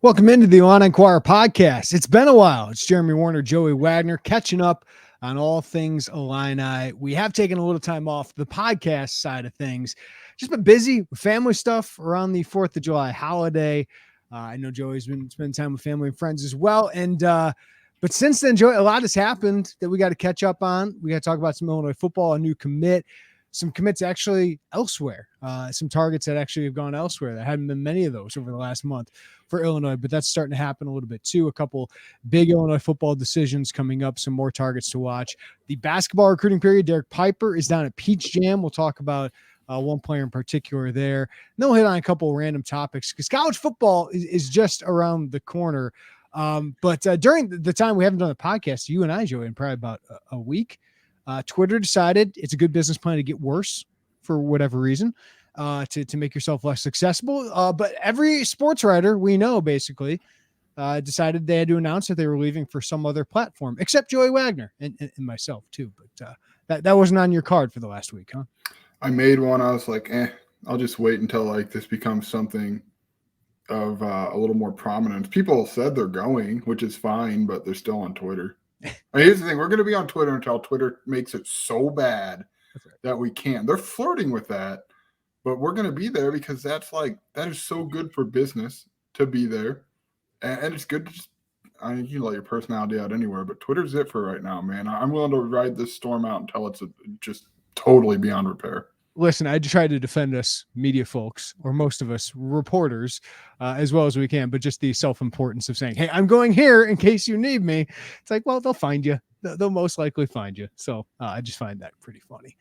Welcome into the Illini Inquirer Podcast. It's been a while. It's Jeremy Werner, Joey Wagner, catching up on all things Illini. We have taken a little time off the podcast side of things. Just been busy with family stuff around the 4th of July holiday. I know Joey's been spending time with family and friends as well. But since then, Joey, a lot has happened that we got to catch up on. We got to talk about some Illinois football, a new commit, some commits actually elsewhere, some targets that actually have gone elsewhere. There hadn't been many of those over the last month for Illinois, but that's starting to happen a little bit too. A couple big Illinois football decisions coming up, some more targets to watch. The basketball recruiting period, Derek Piper is down at Peach Jam. We'll talk about one player in particular there. And then we'll hit on a couple of random topics because college football is just around the corner. But during the time we haven't done the podcast, you and I, Joey, in probably about a week, Twitter decided it's a good business plan to get worse for whatever reason, to make yourself less accessible. But every sports writer we know basically decided they had to announce that they were leaving for some other platform, except Joey Wagner and myself too. But that wasn't on your card for the last week, huh? I made one. I was like, I'll just wait until this becomes something of a little more prominence. People said they're going, which is fine, but they're still on Twitter. Here's the thing. We're going to be on Twitter until Twitter makes it so bad that we can't. They're flirting with that, but we're going to be there because that is so good for business to be there. And it's good to just, you can let your personality out anywhere, but Twitter's it for right now, man. I'm willing to ride this storm out until it's just totally beyond repair. Listen, I try to defend us media folks, or most of us reporters, as well as we can, but just the self-importance of saying, hey, I'm going here in case you need me. It's like, well, they'll find you. They'll most likely find you. So I just find that pretty funny.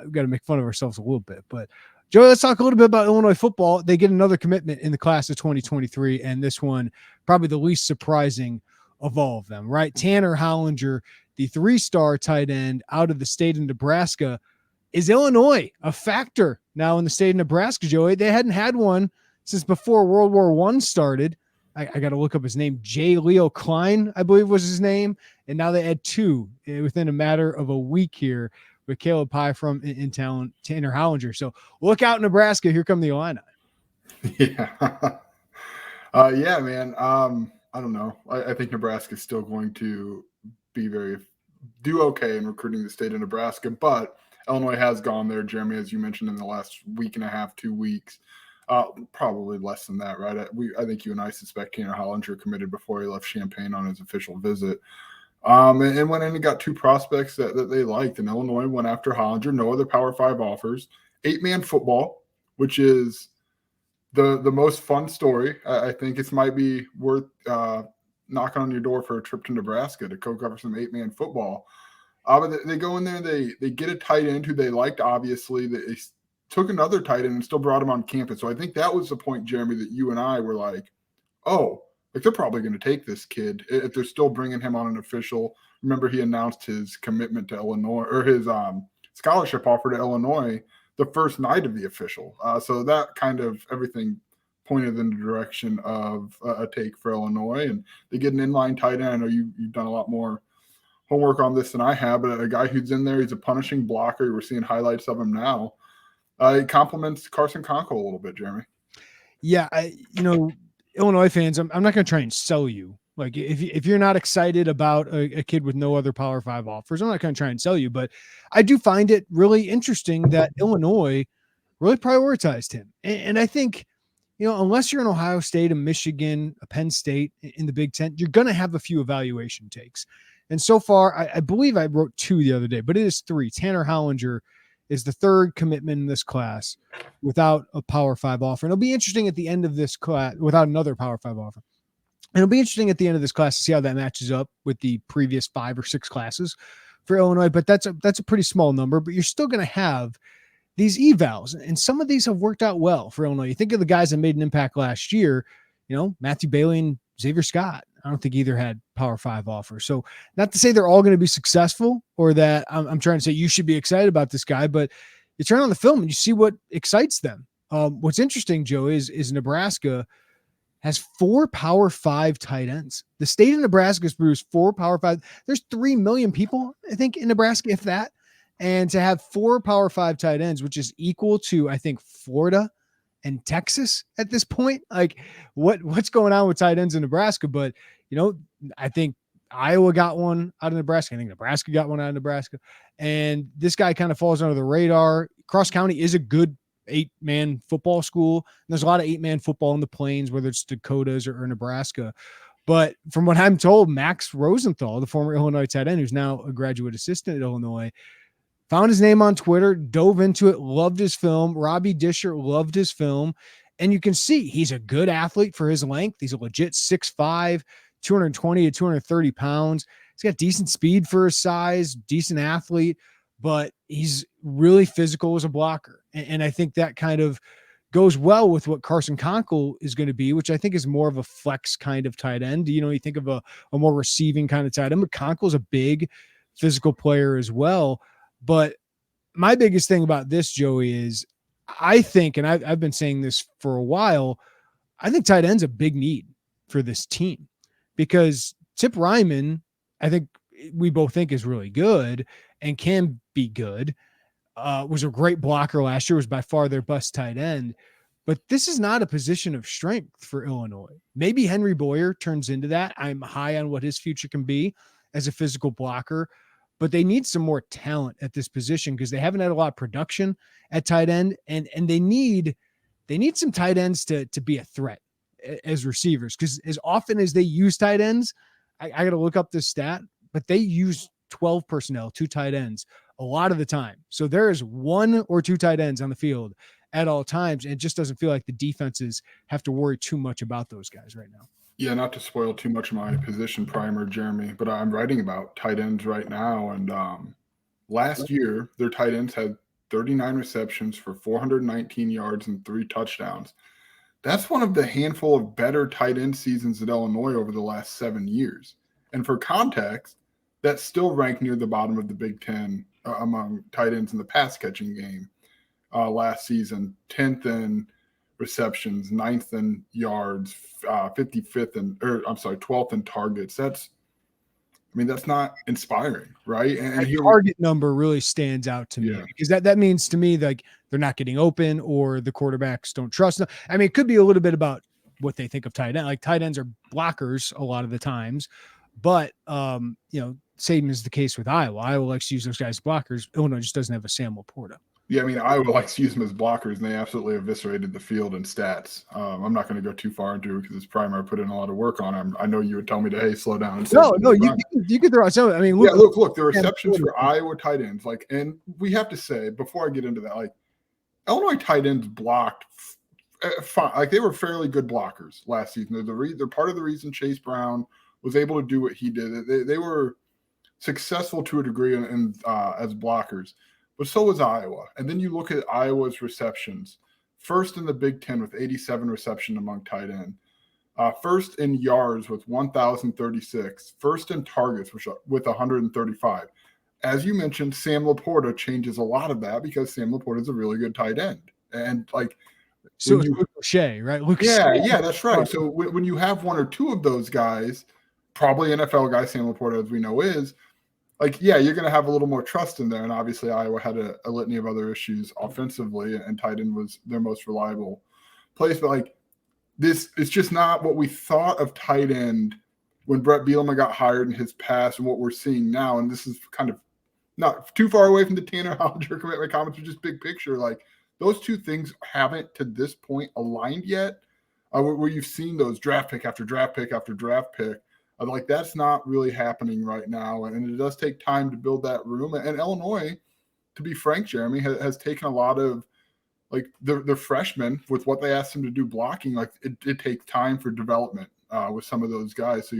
We've got to make fun of ourselves a little bit. But, Joey, let's talk a little bit about Illinois football. They get another commitment in the class of 2023, and this one probably the least surprising of all of them, right? Tanner Hollinger, the 3-star tight end out of the state of Nebraska. Is Illinois a factor now in the state of Nebraska, Joey? They hadn't had one since before World War I started. I got to look up his name. J. Leo Klein, I believe was his name. And now they had two within a matter of a week here with Caleb Pye from in town, Tanner Hollinger. So look out, Nebraska. Here come the Illini. Yeah. Yeah, man. I don't know. I think Nebraska is still going to do okay in recruiting the state of Nebraska, but Illinois has gone there, Jeremy, as you mentioned, in the last week and a half, 2 weeks. Probably less than that, right? I think you and I suspect Tanner Hollinger committed before he left Champaign on his official visit. And went in and got 2 prospects that they liked. And Illinois went after Hollinger. No other Power 5 offers. 8-man football, which is the most fun story. I think it might be worth knocking on your door for a trip to Nebraska to cover some 8-man football. But they go in there, they get a tight end who they liked, obviously. They took another tight end and still brought him on campus. So I think that was the point, Jeremy, that you and I were like, they're probably going to take this kid if they're still bringing him on an official. Remember, he announced his commitment to Illinois, or his scholarship offer to Illinois the first night of the official. So that kind of everything pointed in the direction of a take for Illinois. And they get an inline tight end. I know you've done a lot more homework on this than I have, but a guy who's in there, he's a punishing blocker. We're seeing highlights of him now. It compliments Carson Conco a little bit, Jeremy. Yeah, Illinois fans, I'm not going to try and sell you. Like, if you're not excited about a kid with no other Power 5 offers, I'm not going to try and sell you. But I do find it really interesting that Illinois really prioritized him. And I think, unless you're in Ohio State, a Michigan, a Penn State in the Big Ten, you're going to have a few evaluation takes. And so far, I believe I wrote 2 the other day, but it is 3. Tanner Hollinger is the 3rd commitment in this class without a Power 5 offer. And it'll be interesting at the end of this class, without another Power 5 offer. And it'll be interesting at the end of this class to see how that matches up with the previous 5 or 6 classes for Illinois. But that's a pretty small number, but you're still going to have these evals. And some of these have worked out well for Illinois. You think of the guys that made an impact last year, Matthew Bailey and Xavier Scott. I don't think either had Power 5 offers. So not to say they're all going to be successful or that I'm trying to say you should be excited about this guy, but you turn on the film and you see what excites them. What's interesting, Joe, is Nebraska has 4 Power 5 tight ends. The state of Nebraska has produced 4 Power 5. There's 3 million people, I think, in Nebraska, if that. And to have 4 Power 5 tight ends, which is equal to, I think, Florida and Texas at this point. Like what's going on with tight ends in Nebraska? But I think Iowa got one out of Nebraska. I think Nebraska got one out of Nebraska. And this guy kind of falls under the radar. Cross County is a good 8-man football school. And there's a lot of 8-man football in the Plains, whether it's Dakotas or Nebraska. But from what I'm told, Max Rosenthal, the former Illinois tight end, who's now a graduate assistant at Illinois, found his name on Twitter, dove into it, loved his film. Robbie Disher loved his film. And you can see he's a good athlete for his length. He's a legit 6'5", 220 to 230 pounds. He's got decent speed for his size, decent athlete, but he's really physical as a blocker. And I think that kind of goes well with what Carson Conkle is going to be, which I think is more of a flex kind of tight end. You think of a more receiving kind of tight end, but Conkle's a big physical player as well. But my biggest thing about this, Joey, is I think, and I've been saying this for a while, I think tight end's a big need for this team because Tip Ryman, I think we both think is really good and can be good. Was a great blocker last year, was by far their best tight end. But this is not a position of strength for Illinois. Maybe Henry Boyer turns into that. I'm high on what his future can be as a physical blocker, but they need some more talent at this position because they haven't had a lot of production at tight end, and they need some tight ends to be a threat as receivers, because as often as they use tight ends, I got to look up this stat, but they use 12 personnel, 2 tight ends a lot of the time. So there is 1 or 2 tight ends on the field at all times. And it just doesn't feel like the defenses have to worry too much about those guys right now. Yeah, not to spoil too much of my position primer, Jeremy, but I'm writing about tight ends right now. And last year, their tight ends had 39 receptions for 419 yards and 3 touchdowns. That's one of the handful of better tight end seasons at Illinois over the last 7 years. And for context, that's still ranked near the bottom of the Big Ten among tight ends in the pass catching game last season, 10th in receptions, 9th in yards, 12th in targets. That's not inspiring, right? And the target number really stands out to me because that means to me like they're not getting open or the quarterbacks don't trust them. I mean, it could be a little bit about what they think of tight end. Like tight ends are blockers a lot of the times, but same is the case with Iowa. Iowa likes to use those guys as blockers. Illinois just doesn't have a Sam Laporta. Yeah, I mean, Iowa likes to use them as blockers, and they absolutely eviscerated the field in stats. I'm not going to go too far into it because it's primer. I put in a lot of work on him. I know you would tell me to, hey, slow down. No, you could throw out some. I mean, look, the receptions for Iowa tight ends, and we have to say, before I get into that, Illinois tight ends blocked fine. They were fairly good blockers last season. They're part of the reason Chase Brown was able to do what he did. They were successful to a degree as blockers, but so was Iowa. And then you look at Iowa's receptions, first in the Big Ten with 87 reception among tight end, first in yards with 1,036, first in targets with 135. As you mentioned, Sam Laporta changes a lot of that because Sam Laporta is a really good tight end. And so Luke O'Shea, right? Yeah, that's right. So when you have 1 or 2 of those guys, probably NFL guy Sam Laporta, as we know is, you're going to have a little more trust in there. And obviously Iowa had a litany of other issues offensively, and tight end was their most reliable place. But this is just not what we thought of tight end when Brett Bielema got hired in his past and what we're seeing now. And this is kind of not too far away from the Tanner Hollinger commitment comments, but just big picture. Those 2 things haven't to this point aligned yet, where you've seen those draft pick after draft pick after draft pick. That's not really happening right now, and it does take time to build that room. And Illinois, to be frank, Jeremy, has taken a lot of the freshmen with what they asked them to do blocking. It takes time for development with some of those guys. So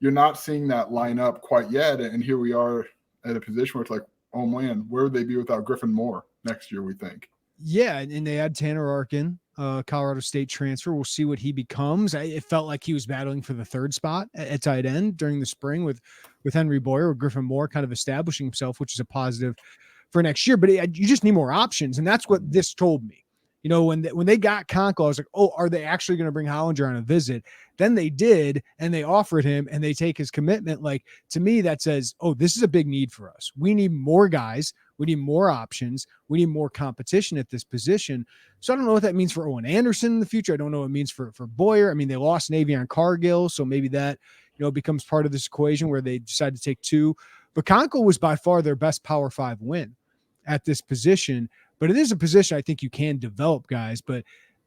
you're not seeing that line up quite yet. And here we are at a position where it's oh man, where would they be without Griffin Moore next year? We think. Yeah, and they had Tanner Arkin, Colorado State transfer. We'll see what he becomes. It felt like he was battling for the 3rd spot at tight end during the spring with Henry Boyer, with Griffin Moore kind of establishing himself, which is a positive for next year. But you just need more options, and that's what this told me. when they got Conkle, I was like, oh, are they actually going to bring Hollinger on a visit? Then they did, and they offered him, and they take his commitment. Like, to me, that says, oh, this is a big need for us. We need more guys. We need more options. We need more competition at this position. So I don't know what that means for Owen Anderson in the future. I don't know what it means for Boyer. I mean, they lost Navion Cargill, so maybe that, becomes part of this equation where they decide to take two. But Conkle was by far their best Power 5 win at this position. But it is a position I think you can develop guys. But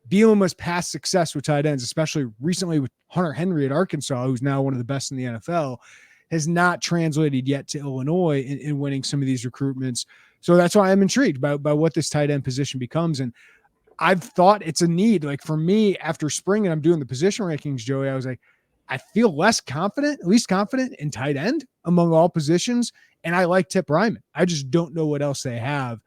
Bielema's past success with tight ends, especially recently with Hunter Henry at Arkansas, who's now one of the best in the NFL, has not translated yet to Illinois in winning some of these recruitments. So that's why I'm intrigued by what this tight end position becomes. And I've thought it's a need. Like, for me, after spring and I'm doing the position rankings, Joey, I was like, I feel least confident in tight end among all positions. And I like Tip Ryman. I just don't know what else they have.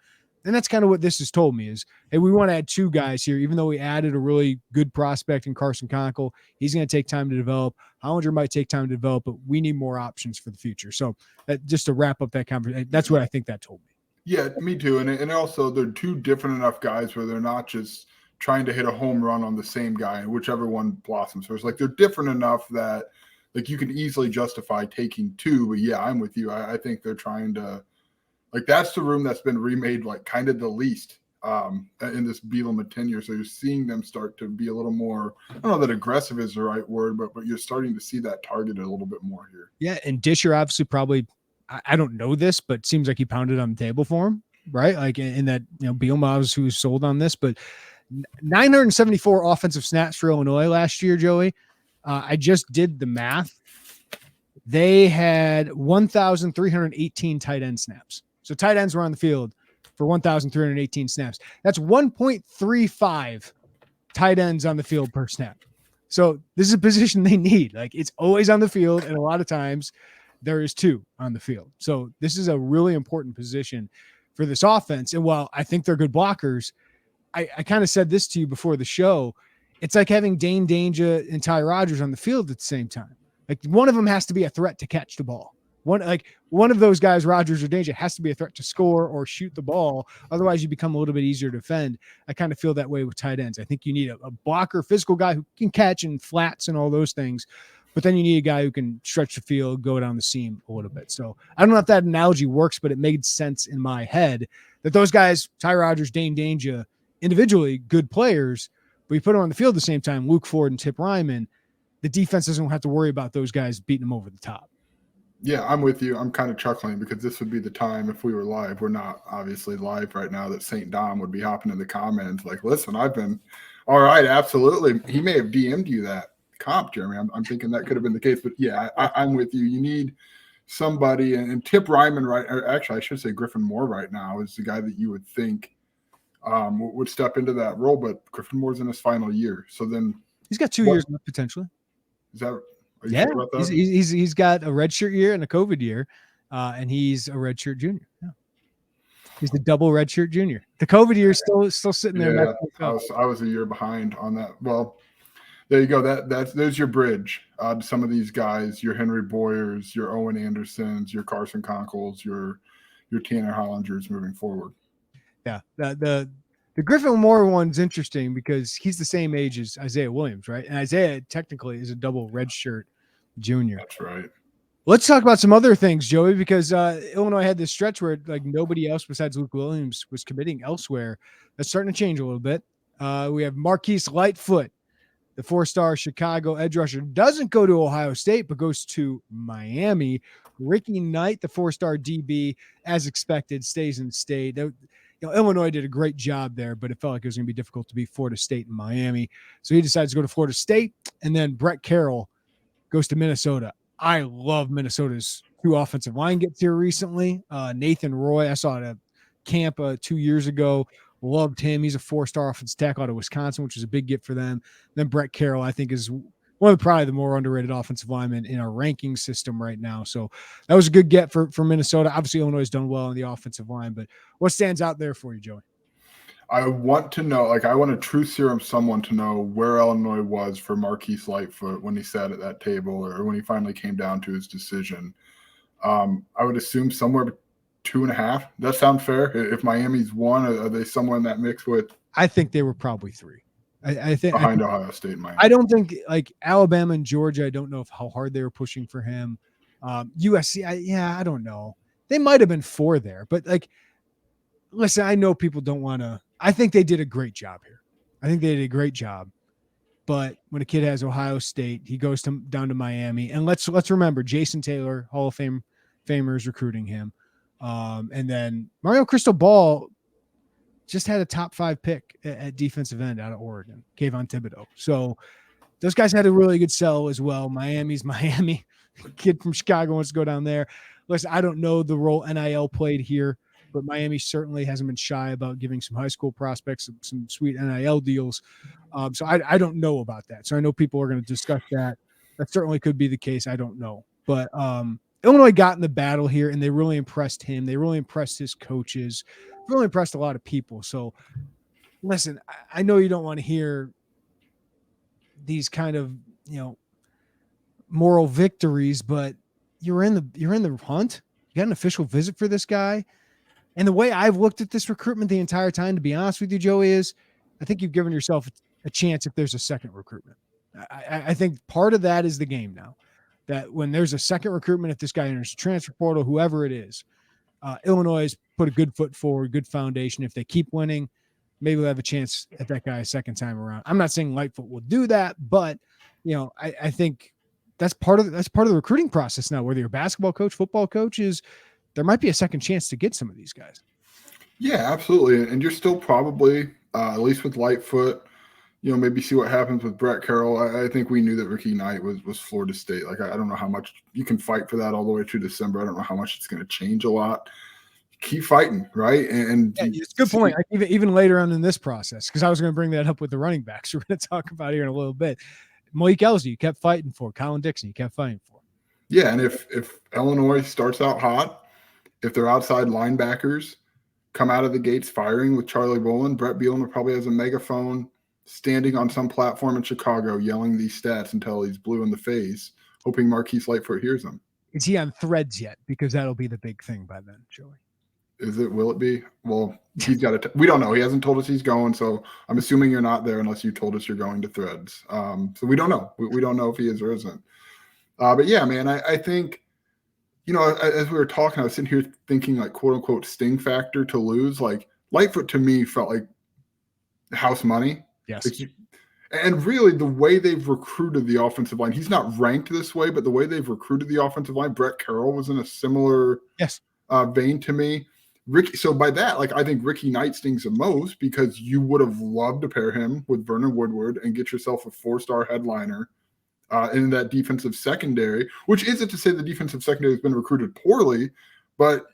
And that's kind of what this has told me is, hey, we want to add two guys here, even though we added a really good prospect in Carson Conkle. He's going to take time to develop. Hollinger might take time to develop, but we need more options for the future. So just to wrap up that conversation, that's what I think that told me. Yeah, me too. And also they're two different enough guys where they're not just trying to hit a home run on the same guy and whichever one blossoms first. Like, they're different enough that, like, you can easily justify taking two. But yeah, I'm with you. I think they're trying to, like, that's the room that's been remade, like, kind of the least in this Bielema tenure. So you're seeing them start to be a little more, I don't know that aggressive is the right word, but you're starting to see that targeted a little bit more here. Yeah, and Disher obviously probably, I don't know this, but it seems like he pounded on the table for him, right? Like, in that, Bielema was who was sold on this, but 974 offensive snaps for Illinois last year, Joey. I just did the math. They had 1,318 tight end snaps. So tight ends were on the field for 1,318 snaps. That's 1.35 tight ends on the field per snap. So this is a position they need. Like, it's always on the field, and a lot of times there is two on the field. So this is a really important position for this offense. And while I think they're good blockers, I kind of said this to you before the show. It's like having Dane Danger and Ty Rodgers on the field at the same time. Like, one of them has to be a threat to catch the ball. One of those guys, Rodgers or Danger, has to be a threat to score or shoot the ball. Otherwise, you become a little bit easier to defend. I kind of feel that way with tight ends. I think you need a blocker, physical guy who can catch and flats and all those things. But then you need a guy who can stretch the field, go down the seam a little bit. So I don't know if that analogy works, but it made sense in my head that those guys, Ty Rodgers, Dane Danger, individually good players, but you put them on the field at the same time, Luke Ford and Tip Ryman, the defense doesn't have to worry about those guys beating them over the top. Yeah, I'm with you. I'm kind of chuckling because this would be the time if we were live. We're not obviously live right now, that St. Dom would be hopping in the comments like, listen, I've been all right. Absolutely. He may have DM'd you that comp, Jeremy. I'm thinking that could have been the case, but yeah, I'm with you. You need somebody, and Tip Ryman, right? Or actually, I should say Griffin Moore right now is the guy that you would think would step into that role, but Griffin Moore's in his final year. So then he's got 2 years left potentially. Is that, are you yeah, sure about that? He's got a redshirt year and a COVID year, and he's a redshirt junior. Yeah. He's the double redshirt junior. The COVID year is still sitting there. Yeah, I was a year behind on that. Well, there you go. There's your bridge to some of these guys, your Henry Boyers, your Owen Andersons, your Carson Conkles, your Tanner Hollingers moving forward. Yeah, the Griffin Moore one's interesting because he's the same age as Isaiah Williams, right? And Isaiah technically is a double redshirt junior. That's right. Let's talk about some other things, Joey, because Illinois had this stretch where like nobody else besides Luke Williams was committing elsewhere. That's starting to change a little bit. We have Marquise Lightfoot, the 4-star Chicago edge rusher, doesn't go to Ohio State, but goes to Miami. Ricky Knight, the 4-star DB, as expected, stays in state. Illinois did a great job there, but it felt like it was going to be difficult to beat Florida State and Miami. So he decides to go to Florida State, and then Brett Carroll goes to Minnesota. I love Minnesota's 2 offensive line gets here recently. Nathan Roy, I saw at a camp 2 years ago. Loved him. He's a 4-star offensive tackle out of Wisconsin, which is a big get for them. Then Brett Carroll, I think, is one of probably the more underrated offensive linemen in our ranking system right now. So that was a good get for Minnesota. Obviously, Illinois has done well on the offensive line, but what stands out there for you, Joey? I want to know, I want a true serum someone to know where Illinois was for Marquise Lightfoot when he sat at that table or when he finally came down to his decision. I would assume somewhere 2.5. Does that sound fair? If Miami's 1, are they somewhere in that mix with I think they were probably 3. I think behind Ohio State and Miami. I don't think like Alabama and Georgia. I don't know how hard they were pushing for him. USC, I don't know. They might have been 4 there, but like, listen, I know people don't want to. I think they did a great job here. I think they did a great job. But when a kid has Ohio State, he goes down to Miami, and let's remember Jason Taylor, Hall of Famer, is recruiting him, and then Mario Cristobal just had a top 5 pick at defensive end out of Oregon, Kayvon Thibodeau. So those guys had a really good sell as well. Miami's Miami. Kid from Chicago wants to go down there. Listen, I don't know the role NIL played here, but Miami certainly hasn't been shy about giving some high school prospects some sweet NIL deals. So I don't know about that. So I know people are going to discuss that. That certainly could be the case. I don't know. But Illinois got in the battle here, and they really impressed him. They really impressed his coaches. Really impressed a lot of people. So listen, I know you don't want to hear these kind of, moral victories, but you're in the hunt. You got an official visit for this guy. And the way I've looked at this recruitment the entire time, to be honest with you, Joey, is I think you've given yourself a chance if there's a second recruitment. I think part of that is the game now, that when there's a second recruitment, if this guy enters the transfer portal, whoever it is, Illinois has put a good foot forward, good foundation. If they keep winning, maybe they'll have a chance at that guy a second time around. I'm not saying Lightfoot will do that, but I think that's part of the recruiting process now. Whether you're a basketball coach, football coach, there might be a second chance to get some of these guys. Yeah, absolutely. And you're still probably, at least with Lightfoot, maybe see what happens with Brett Carroll. I think we knew that Ricky Knight was Florida State. Like, I don't know how much you can fight for that all the way through December. I don't know how much it's going to change a lot. Keep fighting, right? And yeah, it's a good point. Even later on in this process, because I was going to bring that up with the running backs we're going to talk about here in a little bit. Malik Elzy, you kept fighting for. Colin Dixon, you kept fighting for. Yeah, and if Illinois starts out hot, if their outside linebackers come out of the gates firing with Charlie Bolin, Brett Bielema probably has a megaphone standing on some platform in Chicago yelling these stats until he's blue in the face, hoping Marquise Lightfoot hears them. Is he on Threads yet? Because that'll be the big thing by then, Joey. Is it? Will it be? Well, he's got we don't know. He hasn't told us he's going, so I'm assuming you're not there unless you told us you're going to Threads. So we don't know. We don't know if he is or isn't. But yeah, man, I think, as we were talking, I was sitting here thinking like quote unquote sting factor to lose. Like Lightfoot to me felt like house money. Yes. And really the way they've recruited the offensive line, he's not ranked this way, but the way they've recruited the offensive line, Brett Carroll was in a similar vein to me. So by that, like, I think Ricky Knight stings the most because you would have loved to pair him with Werner Woodward and get yourself a 4-star headliner in that defensive secondary, which isn't to say the defensive secondary has been recruited poorly, but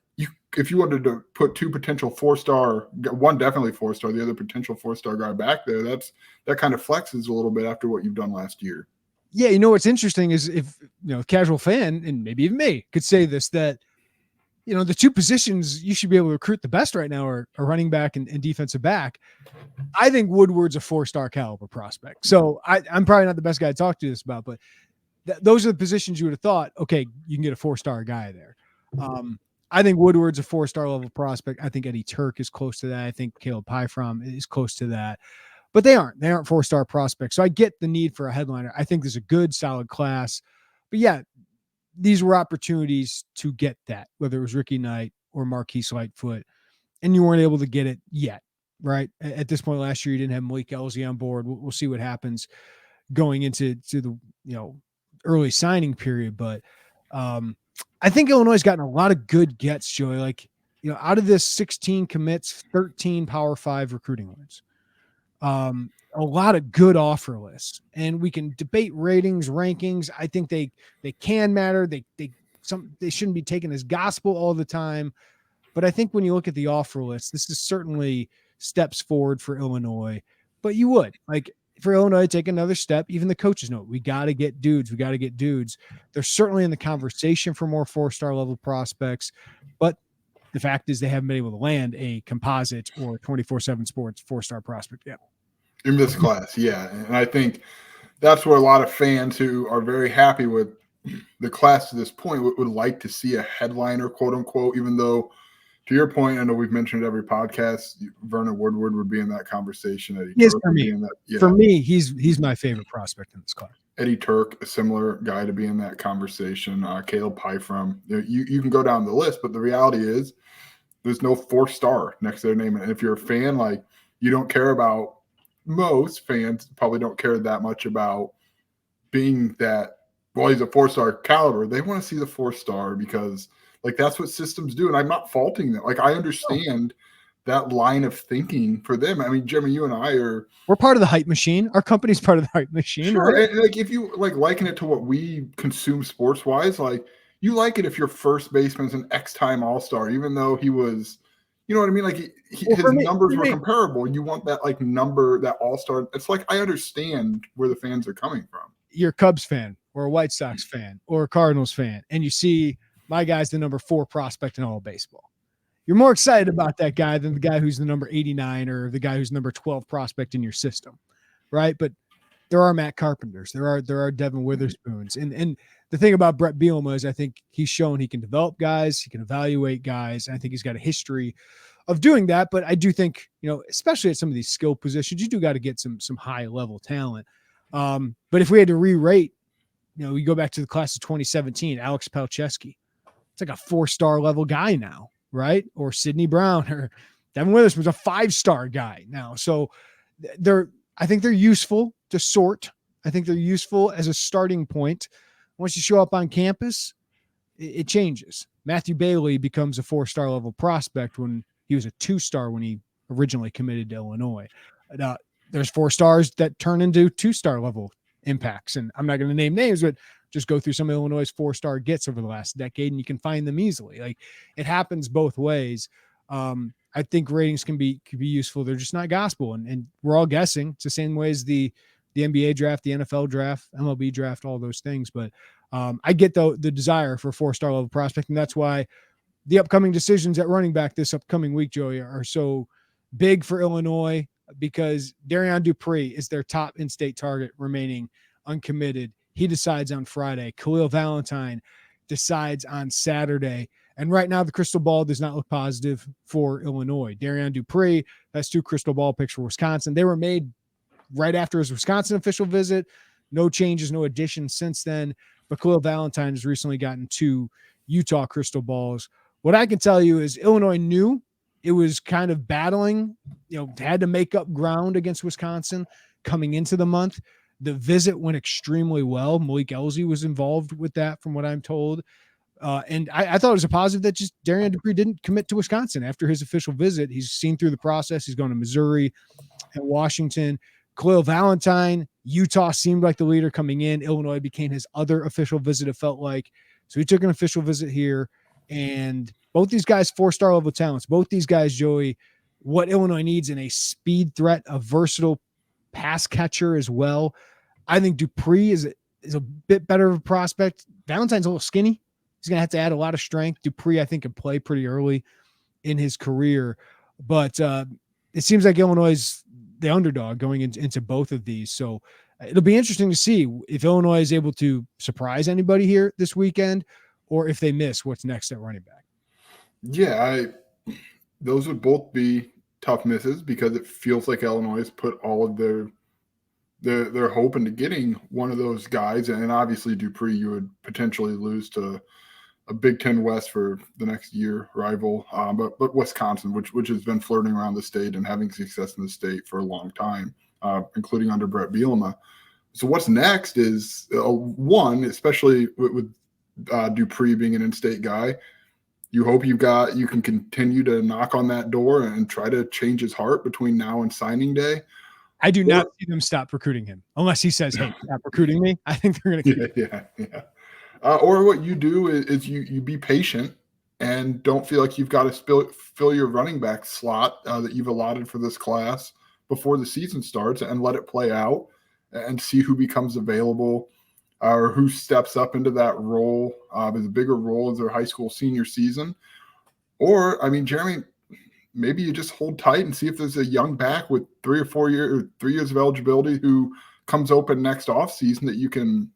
if you wanted to put 2 potential 4-star, one definitely 4-star, the other potential 4-star guy back there, that kind of flexes a little bit after what you've done last year. Yeah, what's interesting is if a casual fan, and maybe even me, could say this, that the 2 positions you should be able to recruit the best right now are running back and defensive back. I think Woodward's a 4-star caliber prospect. So I'm probably not the best guy to talk to this about, but those are the positions you would have thought, okay, you can get a 4-star guy there. I think Woodward's a 4-star level prospect. I think Eddie Turk is close to that. I think Caleb Pyfrom is close to that, but they aren't 4-star prospects. So I get the need for a headliner. I think there's a good, solid class, but yeah, these were opportunities to get that, whether it was Ricky Knight or Marquise Lightfoot, and you weren't able to get it yet, right? At this point last year, you didn't have Malik Elzy on board. We'll see what happens going into the early signing period, but I think Illinois has gotten a lot of good gets, Joey. Like, out of this 16 commits, 13 Power 5 recruiting wins. A lot of good offer lists, and we can debate ratings, rankings. I think they can matter. They shouldn't be taken as gospel all the time, but I think when you look at the offer list, this is certainly steps forward for Illinois. But you would like for Illinois to take another step. Even the coaches know we got to get dudes. They're certainly in the conversation for more 4-star level prospects, but the fact is they haven't been able to land a composite or 24/7 Sports 4-star prospect yet. In this class, yeah. And I think that's where a lot of fans who are very happy with the class to this point would like to see a headliner, quote unquote, even though To your point, I know we've mentioned every podcast. Werner Woodward would be in that conversation. Eddie Yes, Turk for would me. be in that. Yeah. For me, he's my favorite prospect in this class. Eddie Turk, a similar guy to be in that conversation. Caleb Pyfrom. You can go down the list, but the reality is there's no 4-star next to their name. And if you're a fan, like, you don't care about, most fans probably don't care that much about being that, well, he's a 4-star caliber. They want to see the 4-star because, like, that's what systems do. And I'm not faulting them. Like, I understand that line of thinking for them. I mean, Jimmy, you and I we're part of the hype machine. Our company's part of the hype machine. Sure. Right? And like, if you like liken it to what we consume sports wise, like, you like it if your first baseman's an X-time All-Star, even though he was, you know what I mean? Like, his numbers were comparable. You want that, like, number, that All-Star. It's like, I understand where the fans are coming from. You're a Cubs fan or a White Sox fan or a Cardinals fan, and you see my guy's the number 4 prospect in all of baseball. You're more excited about that guy than the guy who's the number 89 or the guy who's number 12 prospect in your system, right? But there are Matt Carpenters, there are Devin Witherspoons, and the thing about Brett Bielema is I think he's shown he can develop guys, he can evaluate guys, and I think he's got a history of doing that. But I do think, especially at some of these skill positions, you do got to get some high level talent. But if we had to re-rate, we go back to the class of 2017, Alex Palczewski, it's like a 4-star level guy now, right? Or Sidney Brown or Devin Witherspoon's a 5-star guy now. So I think they're useful to sort. I think they're useful as a starting point. Once you show up on campus, it changes. Matthew Bailey becomes a 4-star level prospect when he was a 2-star when he originally committed to Illinois. There's 4 stars that turn into 2-star level impacts. And I'm not going to name names, but just go through some of Illinois' 4-star gets over the last decade and you can find them easily. Like, it happens both ways. I think ratings could be useful. They're just not gospel. And we're all guessing. It's the same way as the NBA draft, the NFL draft, MLB draft, all those things. But I get the desire for a 4-star level prospect. And that's why the upcoming decisions at running back this upcoming week, Joey, are so big for Illinois, because Darrion Dupree is their top in-state target remaining uncommitted. He decides on Friday. Khalil Valentine decides on Saturday. And right now, the crystal ball does not look positive for Illinois. Darrion Dupree has 2 crystal ball picks for Wisconsin. They were made right after his Wisconsin official visit. No changes, no additions since then. But Khalil Valentine has recently gotten 2 Utah crystal balls. What I can tell you is Illinois knew it was kind of battling, had to make up ground against Wisconsin coming into the month. The visit went extremely well. Malik Elzy was involved with that, from what I'm told. And I thought it was a positive that just Darrion Dupree didn't commit to Wisconsin after his official visit. He's seen through the process. He's going to Missouri and Washington. Khalil Valentine, Utah seemed like the leader coming in. Illinois became his other official visit, it felt like. So he took an official visit here. And both these guys, 4-star level talents. Both these guys, Joey, what Illinois needs in a speed threat, a versatile pass catcher as well. I think Dupree is a bit better of a prospect. Valentine's a little skinny. He's going to have to add a lot of strength. Dupree, I think, can play pretty early in his career. But it seems like Illinois is the underdog going into both of these. So it'll be interesting to see if Illinois is able to surprise anybody here this weekend, or if they miss what's next at running back. Yeah, those would both be tough misses, because it feels like Illinois has put all of their hope into getting one of those guys. And obviously Dupree, you would potentially lose to a Big Ten West for the next year rival, but Wisconsin, which has been flirting around the state and having success in the state for a long time, including under Brett Bielema. So what's next is one, especially with Dupree being an in-state guy, you hope you can continue to knock on that door and try to change his heart between now and signing day. I do not see them stop recruiting him unless he says, "Hey, stop recruiting me." I think they're going to keep. Yeah. Or what you do is you be patient and don't feel like you've got to fill your running back slot that you've allotted for this class before the season starts, and let it play out and see who becomes available or who steps up into that role, as a bigger role as their high school senior season. Or, I mean, Jeremy, maybe you just hold tight and see if there's a young back with 3 years of eligibility who comes open next offseason that you can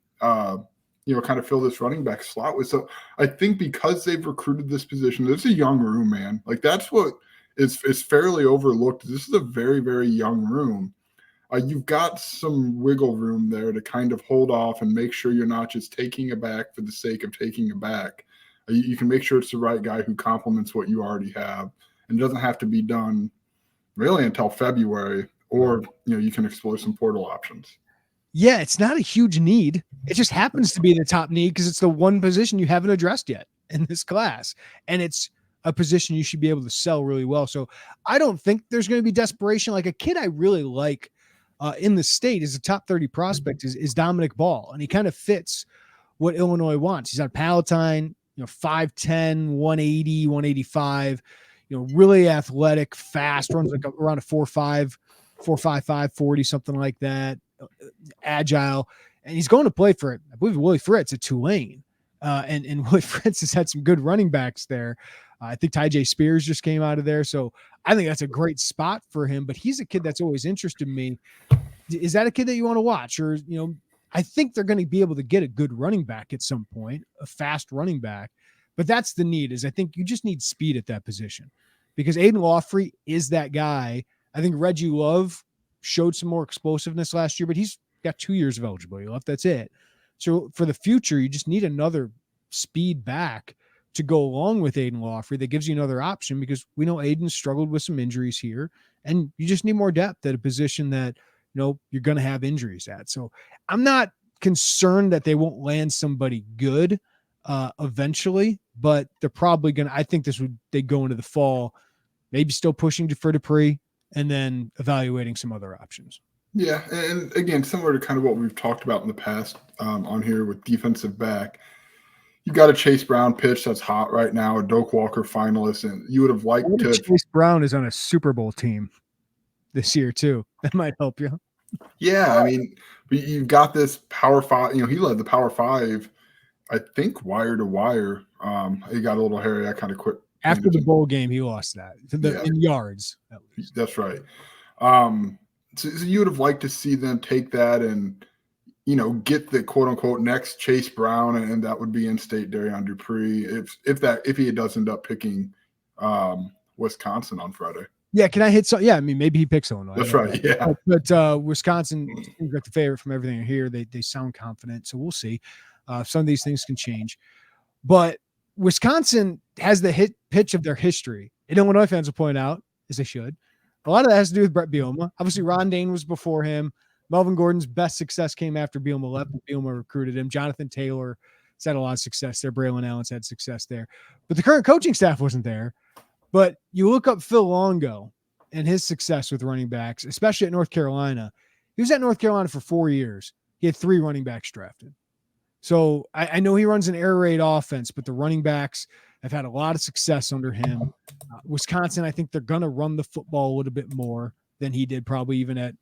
kind of fill this running back slot with. So I think because they've recruited this position, there's a young room, man. Like that's what is fairly overlooked. This is a very, very young room. You've got some wiggle room there to kind of hold off and make sure you're not just taking it back for the sake of taking it back. You can make sure it's the right guy who complements what you already have, and it doesn't have to be done really until February, or you can explore some portal options. Yeah, it's not a huge need. It just happens to be the top need because it's the one position you haven't addressed yet in this class, and it's a position you should be able to sell really well. So I don't think there's going to be desperation. Like a kid I really like in the state is a top 30 prospect is Dominic Ball, and he kind of fits what Illinois wants. He's on Palatine, 5'10", 180, 185, really athletic, fast, runs like around a 4.5, 4.55, 40, something like that, agile. And he's going to play for, I believe, Willie Fritz at Tulane. And Willie Fritz has had some good running backs there. I think Ty J. Spears just came out of there. So I think that's a great spot for him, but he's a kid that's always interested me. Is that a kid that you want to watch? Or, I think they're going to be able to get a good running back at some point, a fast running back. But that's the need, is I think you just need speed at that position because Aiden Lawfrey is that guy. I think Reggie Love showed some more explosiveness last year, but he's got 2 years of eligibility left. That's it. So for the future, you just need another speed back to go along with Aiden Lawfrey that gives you another option, because we know Aiden struggled with some injuries here, and you just need more depth at a position that, you're going to have injuries at. So I'm not concerned that they won't land somebody good eventually, but they're probably going to, I think they go into the fall, maybe still pushing for Dupree and then evaluating some other options. Yeah. And again, similar to kind of what we've talked about in the past on here with defensive back, you've got a Chase Brown pitch that's hot right now, a Doak Walker finalist, and you would have liked to. Chase Brown is on a Super Bowl team this year too. That might help you. Yeah, I mean, you've got this Power 5. He led the Power 5, I think, wire to wire. He got a little hairy. I kind of quit after the bowl game. He lost that in yards. That's right. So you would have liked to see them take that and get the quote unquote next Chase Brown, and that would be in-state Darrion Dupree if he does end up picking Wisconsin on Friday. Yeah, can I hit some? Yeah, I mean, maybe he picks Illinois. That's right, yeah. But Wisconsin seems like the favorite from everything I hear. They sound confident, so we'll see. Some of these things can change. But Wisconsin has the pitch of their history. And Illinois fans will point out, as they should, a lot of that has to do with Brett Bielema. Obviously, Ron Dane was before him. Melvin Gordon's best success came after Bielema left. Bielema recruited him. Jonathan Taylor has had a lot of success there. Braylon Allen's had success there. But the current coaching staff wasn't there. But you look up Phil Longo and his success with running backs, especially at North Carolina. He was at North Carolina for 4 years. He had 3 running backs drafted. So I know he runs an air raid offense, but the running backs have had a lot of success under him. Wisconsin, I think they're going to run the football a little bit more than he did probably even at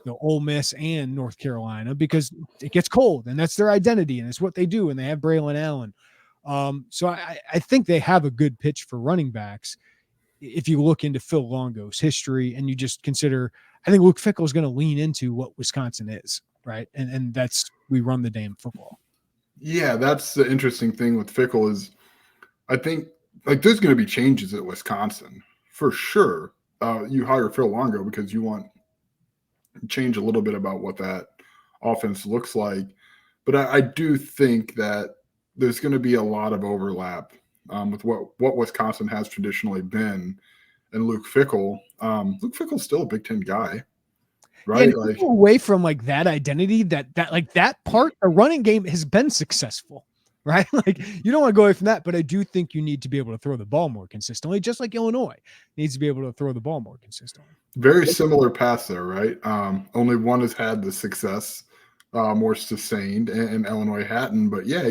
Ole Miss and North Carolina, because it gets cold and that's their identity and it's what they do. And they have Braylon Allen. So I think they have a good pitch for running backs. If you look into Phil Longo's history and you just consider, I think Luke Fickell is going to lean into what Wisconsin is, right? And that's, we run the damn football. Yeah, that's the interesting thing with Fickell is I think there's going to be changes at Wisconsin for sure. You hire Phil Longo because you want to change a little bit about what that offense looks like. But I do think that there's going to be a lot of overlap with what Wisconsin has traditionally been, and Luke Fickell. Luke Fickell's still a Big Ten guy, right? Yeah, away from that identity, that part, a running game has been successful, right? You don't want to go away from that, but I do think you need to be able to throw the ball more consistently, just like Illinois needs to be able to throw the ball more consistently. Very similar paths there, right? Only one has had the success more sustained, and Illinois hadn't. But yeah,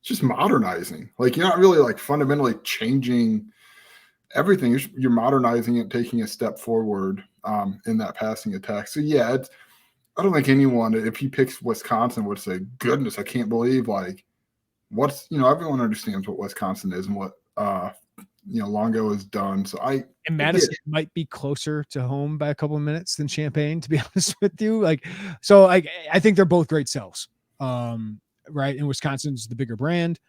just modernizing. You're not really fundamentally changing everything. You're modernizing it, taking a step forward in that passing attack. So yeah, I don't think anyone, if he picks Wisconsin, would say, "Goodness, I can't believe what's everyone understands what Wisconsin is and what Longo has done." So and Madison might be closer to home by a couple of minutes than Champaign, to be honest with you. I think they're both great sells. right? And Wisconsin's the bigger brand.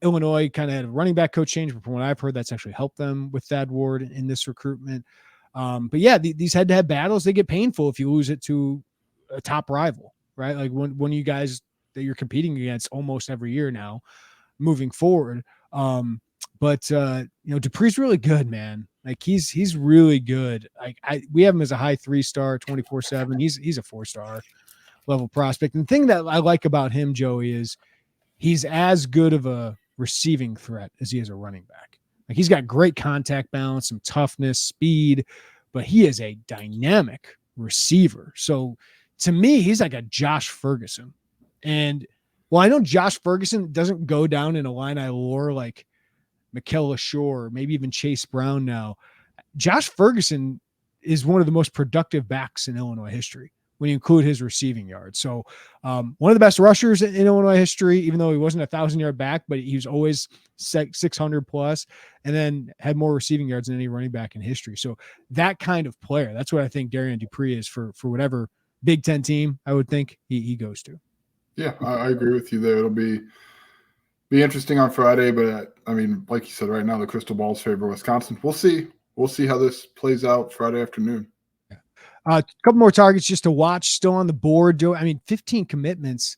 Illinois kind of had a running back coach change, but from what I've heard, that's actually helped them with Thad Ward in this recruitment. But yeah, these head-to-head battles, they get painful if you lose it to a top rival, right? Like one of you guys that you're competing against almost every year now moving forward. Dupree's really good, man. Like he's really good. Like we have him as a high 3-star, 24/7. He's a 4-star level prospect. And the thing that I like about him, Joey, is he's as good of a receiving threat as he is a running back. Like he's got great contact balance, some toughness, speed, but he is a dynamic receiver. So to me, he's like a Josh Ferguson. And well, I know Josh Ferguson doesn't go down in Illini lore like Mikel Shore, maybe even Chase Brown now. Josh Ferguson is one of the most productive backs in Illinois history when you include his receiving yards. So one of the best rushers in Illinois history, even though he wasn't a 1,000-yard back, but he was always 600 plus, and then had more receiving yards than any running back in history. So that kind of player, that's what I think Darrion Dupree is for whatever Big Ten team I would think he goes to. Yeah, I agree with you there. It'll be interesting on Friday, but I mean, like you said, right now the crystal balls favor Wisconsin. We'll see how this plays out Friday afternoon. A couple more targets just to watch still on the board, Joe. I mean, 15 commitments.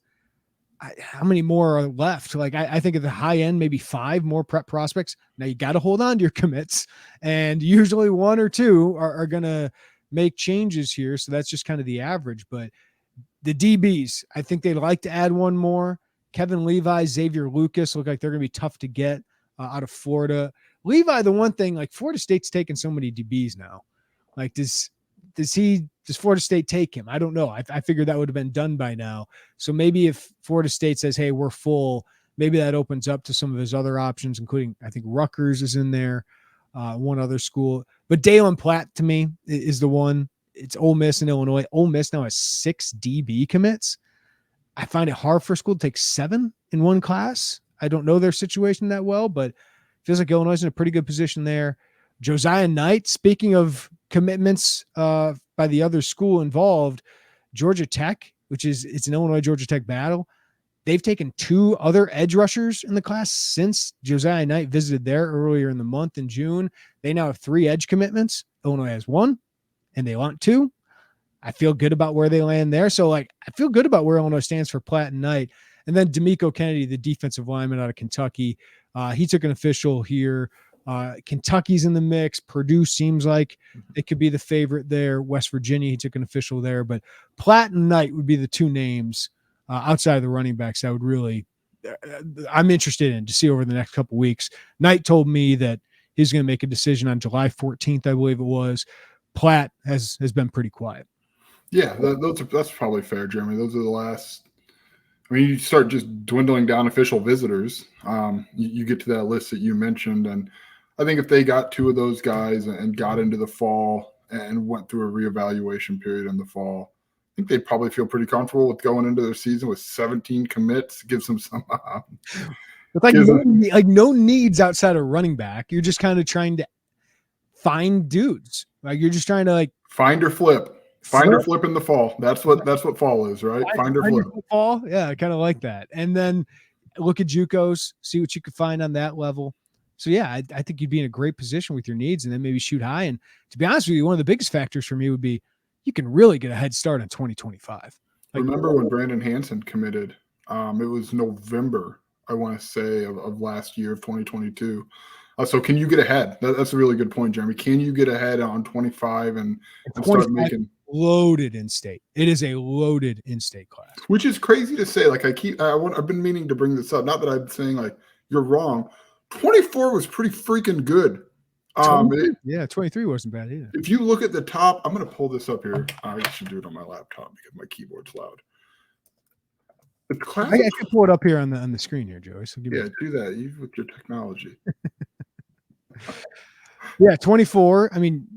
How many more are left? Like I think at the high end, maybe 5 more prep prospects. Now you got to hold on to your commits, and usually 1 or 2 are going to make changes here. So that's just kind of the average. But the DBs, I think they'd like to add 1 more. Kevin Levi, Xavier Lucas look like they're going to be tough to get out of Florida. Levi, the one thing, like Florida State's taking so many DBs now. Like does Florida State take him? I don't know. I figured that would have been done by now. So maybe if Florida State says, hey, we're full, maybe that opens up to some of his other options, including I think Rutgers is in there, one other school. But Dalen Platt to me is the one. It's Ole Miss and Illinois. Ole Miss now has 6 DB commits. I find it hard for a school to take 7 in one class. I don't know their situation that well, but it feels like Illinois is in a pretty good position there. Josiah Knight, speaking of commitments by the other school involved, Georgia Tech, it's an Illinois-Georgia Tech battle. They've taken 2 other edge rushers in the class since Josiah Knight visited there earlier in the month in June. They now have 3 edge commitments. Illinois has 1, and they want 2. I feel good about where they land there. So, I feel good about where Illinois stands for Platt and Knight. And then D'Amico Kennedy, the defensive lineman out of Kentucky, he took an official here. Kentucky's in the mix. Purdue seems like it could be the favorite there. West Virginia, he took an official there. But Platt and Knight would be the 2 names outside of the running backs that would really I'm interested in to see over the next couple of weeks. Knight told me that he's going to make a decision on July 14th, I believe it was. Platt has been pretty quiet. Yeah, that's probably fair, Jeremy. Those are the last. I mean, you start just dwindling down official visitors. You get to that list that you mentioned, and I think if they got 2 of those guys and got into the fall and went through a reevaluation period in the fall, I think they'd probably feel pretty comfortable with going into their season with 17 commits. Gives them some. With no needs outside of running back. You're just kind of trying to find dudes. Like you're just trying to find or flip. Find or flip in the fall. That's what fall is, right? Find or flip. Fall. Yeah, I kind of like that. And then look at JUCOs, see what you could find on that level. So yeah, I think you'd be in a great position with your needs, and then maybe shoot high. And to be honest with you, one of the biggest factors for me would be you can really get a head start in 2025. Remember when Brandon Hansen committed? It was November, I want to say, of last year, of 2022. So can you get ahead? That's a really good point, Jeremy. Can you get ahead on 25 and start making loaded in-state? It is a loaded in-state class, which is crazy to say. I've been meaning to bring this up. Not that I'm saying you're wrong. 24 was pretty freaking good. 23 wasn't bad either. If you look at the top, I'm going to pull this up here. I should do it on my laptop because my keyboard's loud. I can pull it up here on the screen here, Joey. So do that. You with your technology. Yeah, 24. I mean,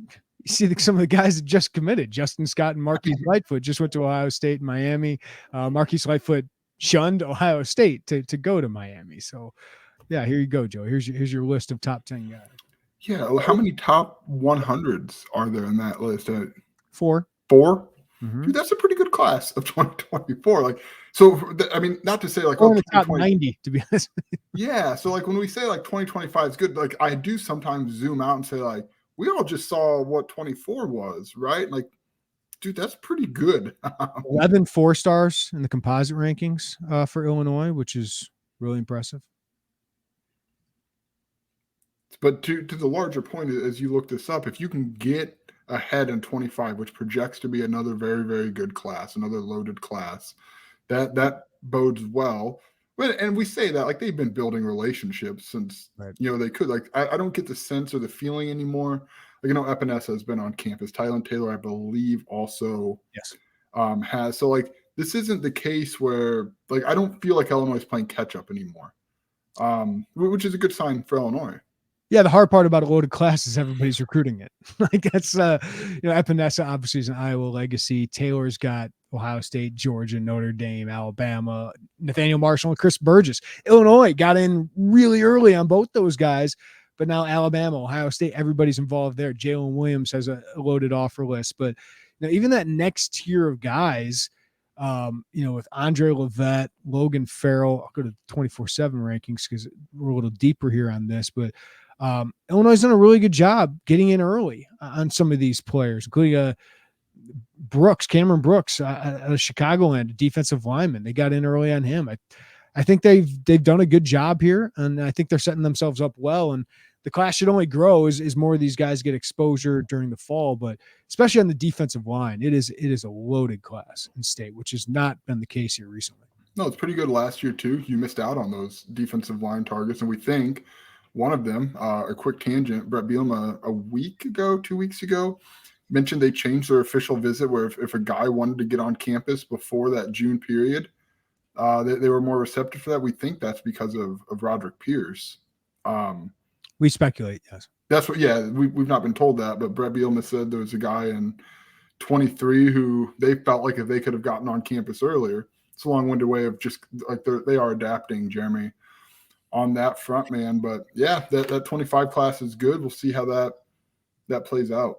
you see some of the guys that just committed. Justin Scott and Marquise Lightfoot just went to Ohio State and Miami. Marquise Lightfoot shunned Ohio State to go to Miami. So, yeah, here you go, Joe. Here's your list of top 10 guys. Yeah, how many top 100s are there in that list? 4. 4? Mm-hmm. Dude, that's a pretty good class of 2024. Like, so I mean, not to say like, Or in the top 90, to be honest. Yeah. So like when we say like 2025 is good, like I do sometimes zoom out and say like, we all just saw what 24 was, right? Like, dude, that's pretty good. 11 4-stars in the composite rankings for Illinois, which is really impressive. But to the larger point, as you look this up, if you can get ahead in 25, which projects to be another very, very good class, another loaded class, that bodes well. And we say that like they've been building relationships since they could. Like I don't get the sense or the feeling anymore. Like Epinesa has been on campus. Tylen Taylor, I believe, also has. So like this isn't the case where like I don't feel like Illinois is playing catch up anymore, which is a good sign for Illinois. Yeah, the hard part about a loaded class is everybody's recruiting it. Like that's Epinesa obviously is an Iowa legacy. Taylor's got Ohio State, Georgia, Notre Dame, Alabama, Nathaniel Marshall, and Chris Burgess. Illinois got in really early on both those guys, but now Alabama, Ohio State, everybody's involved there. Jalen Williams has a loaded offer list, but even that next tier of guys, with Andre Levette, Logan Farrell, I'll go to 24/7 rankings because we're a little deeper here on this, but Illinois has done a really good job getting in early on some of these players, including Cameron Brooks, a Chicagoland, a defensive lineman. They got in early on him. I think they've done a good job here, and I think they're setting themselves up well. And the class should only grow as more of these guys get exposure during the fall, but especially on the defensive line, it is a loaded class in state, which has not been the case here recently. No, it's pretty good last year too. You missed out on those defensive line targets, and we think one of them, a quick tangent, Brett Bielema a week ago, 2 weeks ago, mentioned they changed their official visit where if a guy wanted to get on campus before that June period, they were more receptive for that. We think that's because of Roderick Pierce. We speculate, yes. That's what, we've not been told that, but Brett Bielema said there was a guy in 23 who they felt like if they could have gotten on campus earlier. It's a long-winded way of just like they are adapting, Jeremy, on that front, man. But yeah, that 25 class is good. We'll see how that plays out.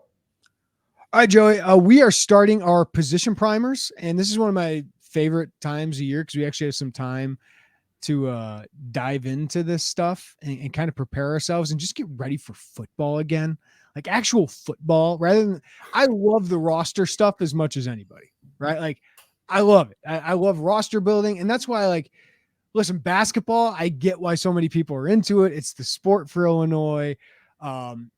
All right, Joey, we are starting our position primers, and this is one of my favorite times of year because we actually have some time to dive into this stuff and kind of prepare ourselves and just get ready for football again, like actual football rather than I love the roster stuff as much as anybody, right? Like I love it. I love roster building. And that's why listen, basketball, I get why so many people are into it. It's the sport for Illinois.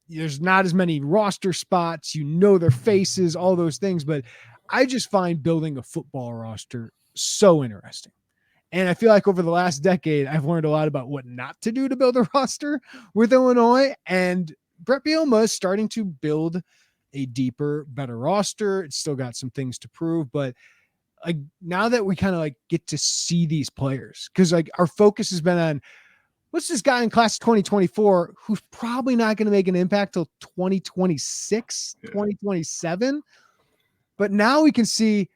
There's not as many roster spots, their faces, all those things, but I just find building a football roster so interesting. And I feel like over the last decade, I've learned a lot about what not to do to build a roster with Illinois. And Brett Bielema is starting to build a deeper, better roster. It's still got some things to prove, but now that we kind of get to see these players, because our focus has been on what's this guy in class of 2024 who's probably not going to make an impact till 2026, 2027. But now we can see,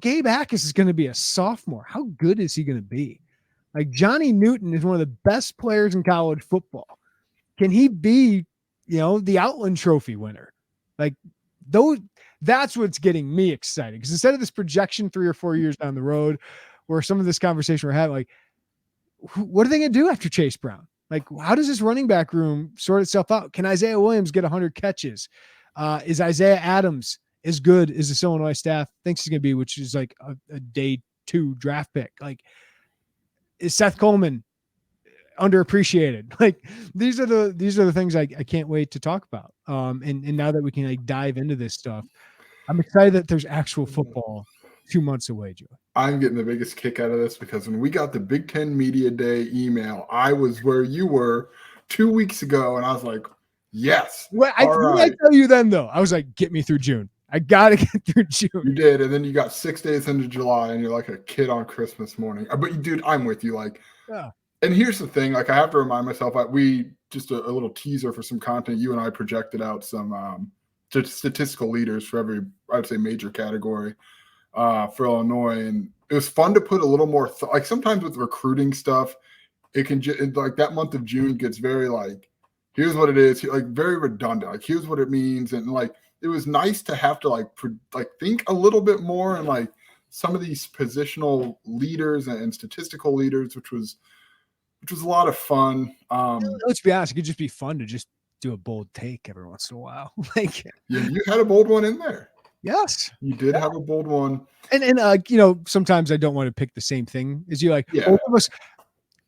Gabe Ackus is going to be a sophomore. How good is he going to be? Johnny Newton is one of the best players in college football. Can he be, the Outland Trophy winner? That's what's getting me excited. Because instead of this projection 3 or 4 years down the road, where some of this conversation we're having, what are they going to do after Chase Brown? How does this running back room sort itself out? Can Isaiah Williams get 100 catches? Is Isaiah Adams as good as this Illinois staff thinks he's going to be, which is a day 2 draft pick? Is Seth Coleman underappreciated? These are the things I can't wait to talk about. And now that we can dive into this stuff, I'm excited that there's actual football 2 months away, Joe. I'm getting the biggest kick out of this because when we got the Big Ten Media Day email, I was where you were 2 weeks ago, and I was like, yes. What did I tell you then, though? I was like, get me through June. I got to get through June. You did, and then you got 6 days into July, and you're like a kid on Christmas morning. But, dude, I'm with you. Yeah. And here's the thing. I have to remind myself, we just a little teaser for some content. You and I projected out some statistical leaders for every, I would say, major category for Illinois. And it was fun to put a little more sometimes with recruiting stuff, it can that month of June gets very here's what it is, very redundant. Here's what it means. And it was nice to have to think a little bit more and some of these positional leaders and statistical leaders, which was a lot of fun. Let's be honest, it could just be fun to just do a bold take every once in a while. Like, yeah, you had a bold one in there. Yes, you did have a bold one. And sometimes I don't want to pick the same thing as you. Like, both of us.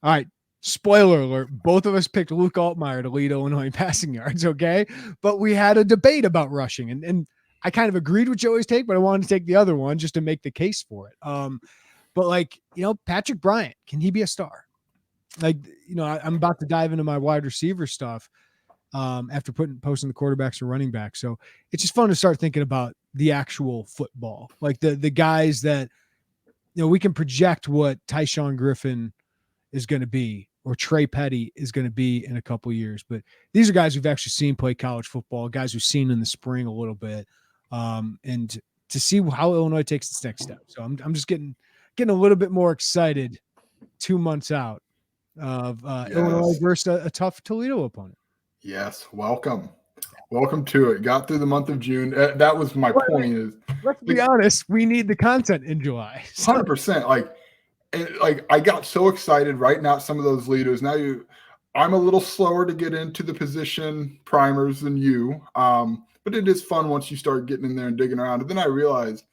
All right. Spoiler alert, both of us picked Luke Altmaier to lead Illinois in passing yards, okay? But we had a debate about rushing, and I kind of agreed with Joey's take, but I wanted to take the other one just to make the case for it. But Patrick Bryant, can he be a star? I'm about to dive into my wide receiver stuff after posting the quarterbacks or running back. So it's just fun to start thinking about the actual football, like the guys that, we can project what Tyshawn Griffin is going to be, or Trey Petty is going to be in a couple of years. But these are guys we've actually seen play college football, guys we've seen in the spring a little bit, and to see how Illinois takes its next step. So I'm just getting a little bit more excited 2 months out of Illinois versus a tough Toledo opponent. Yes, welcome to it. Got through the month of June. That was my point. Let's be honest, we need the content in July. 100%. Like I got so excited writing out some of those leaders. Now I'm a little slower to get into the position primers than you, but it is fun once you start getting in there and digging around. And then I realized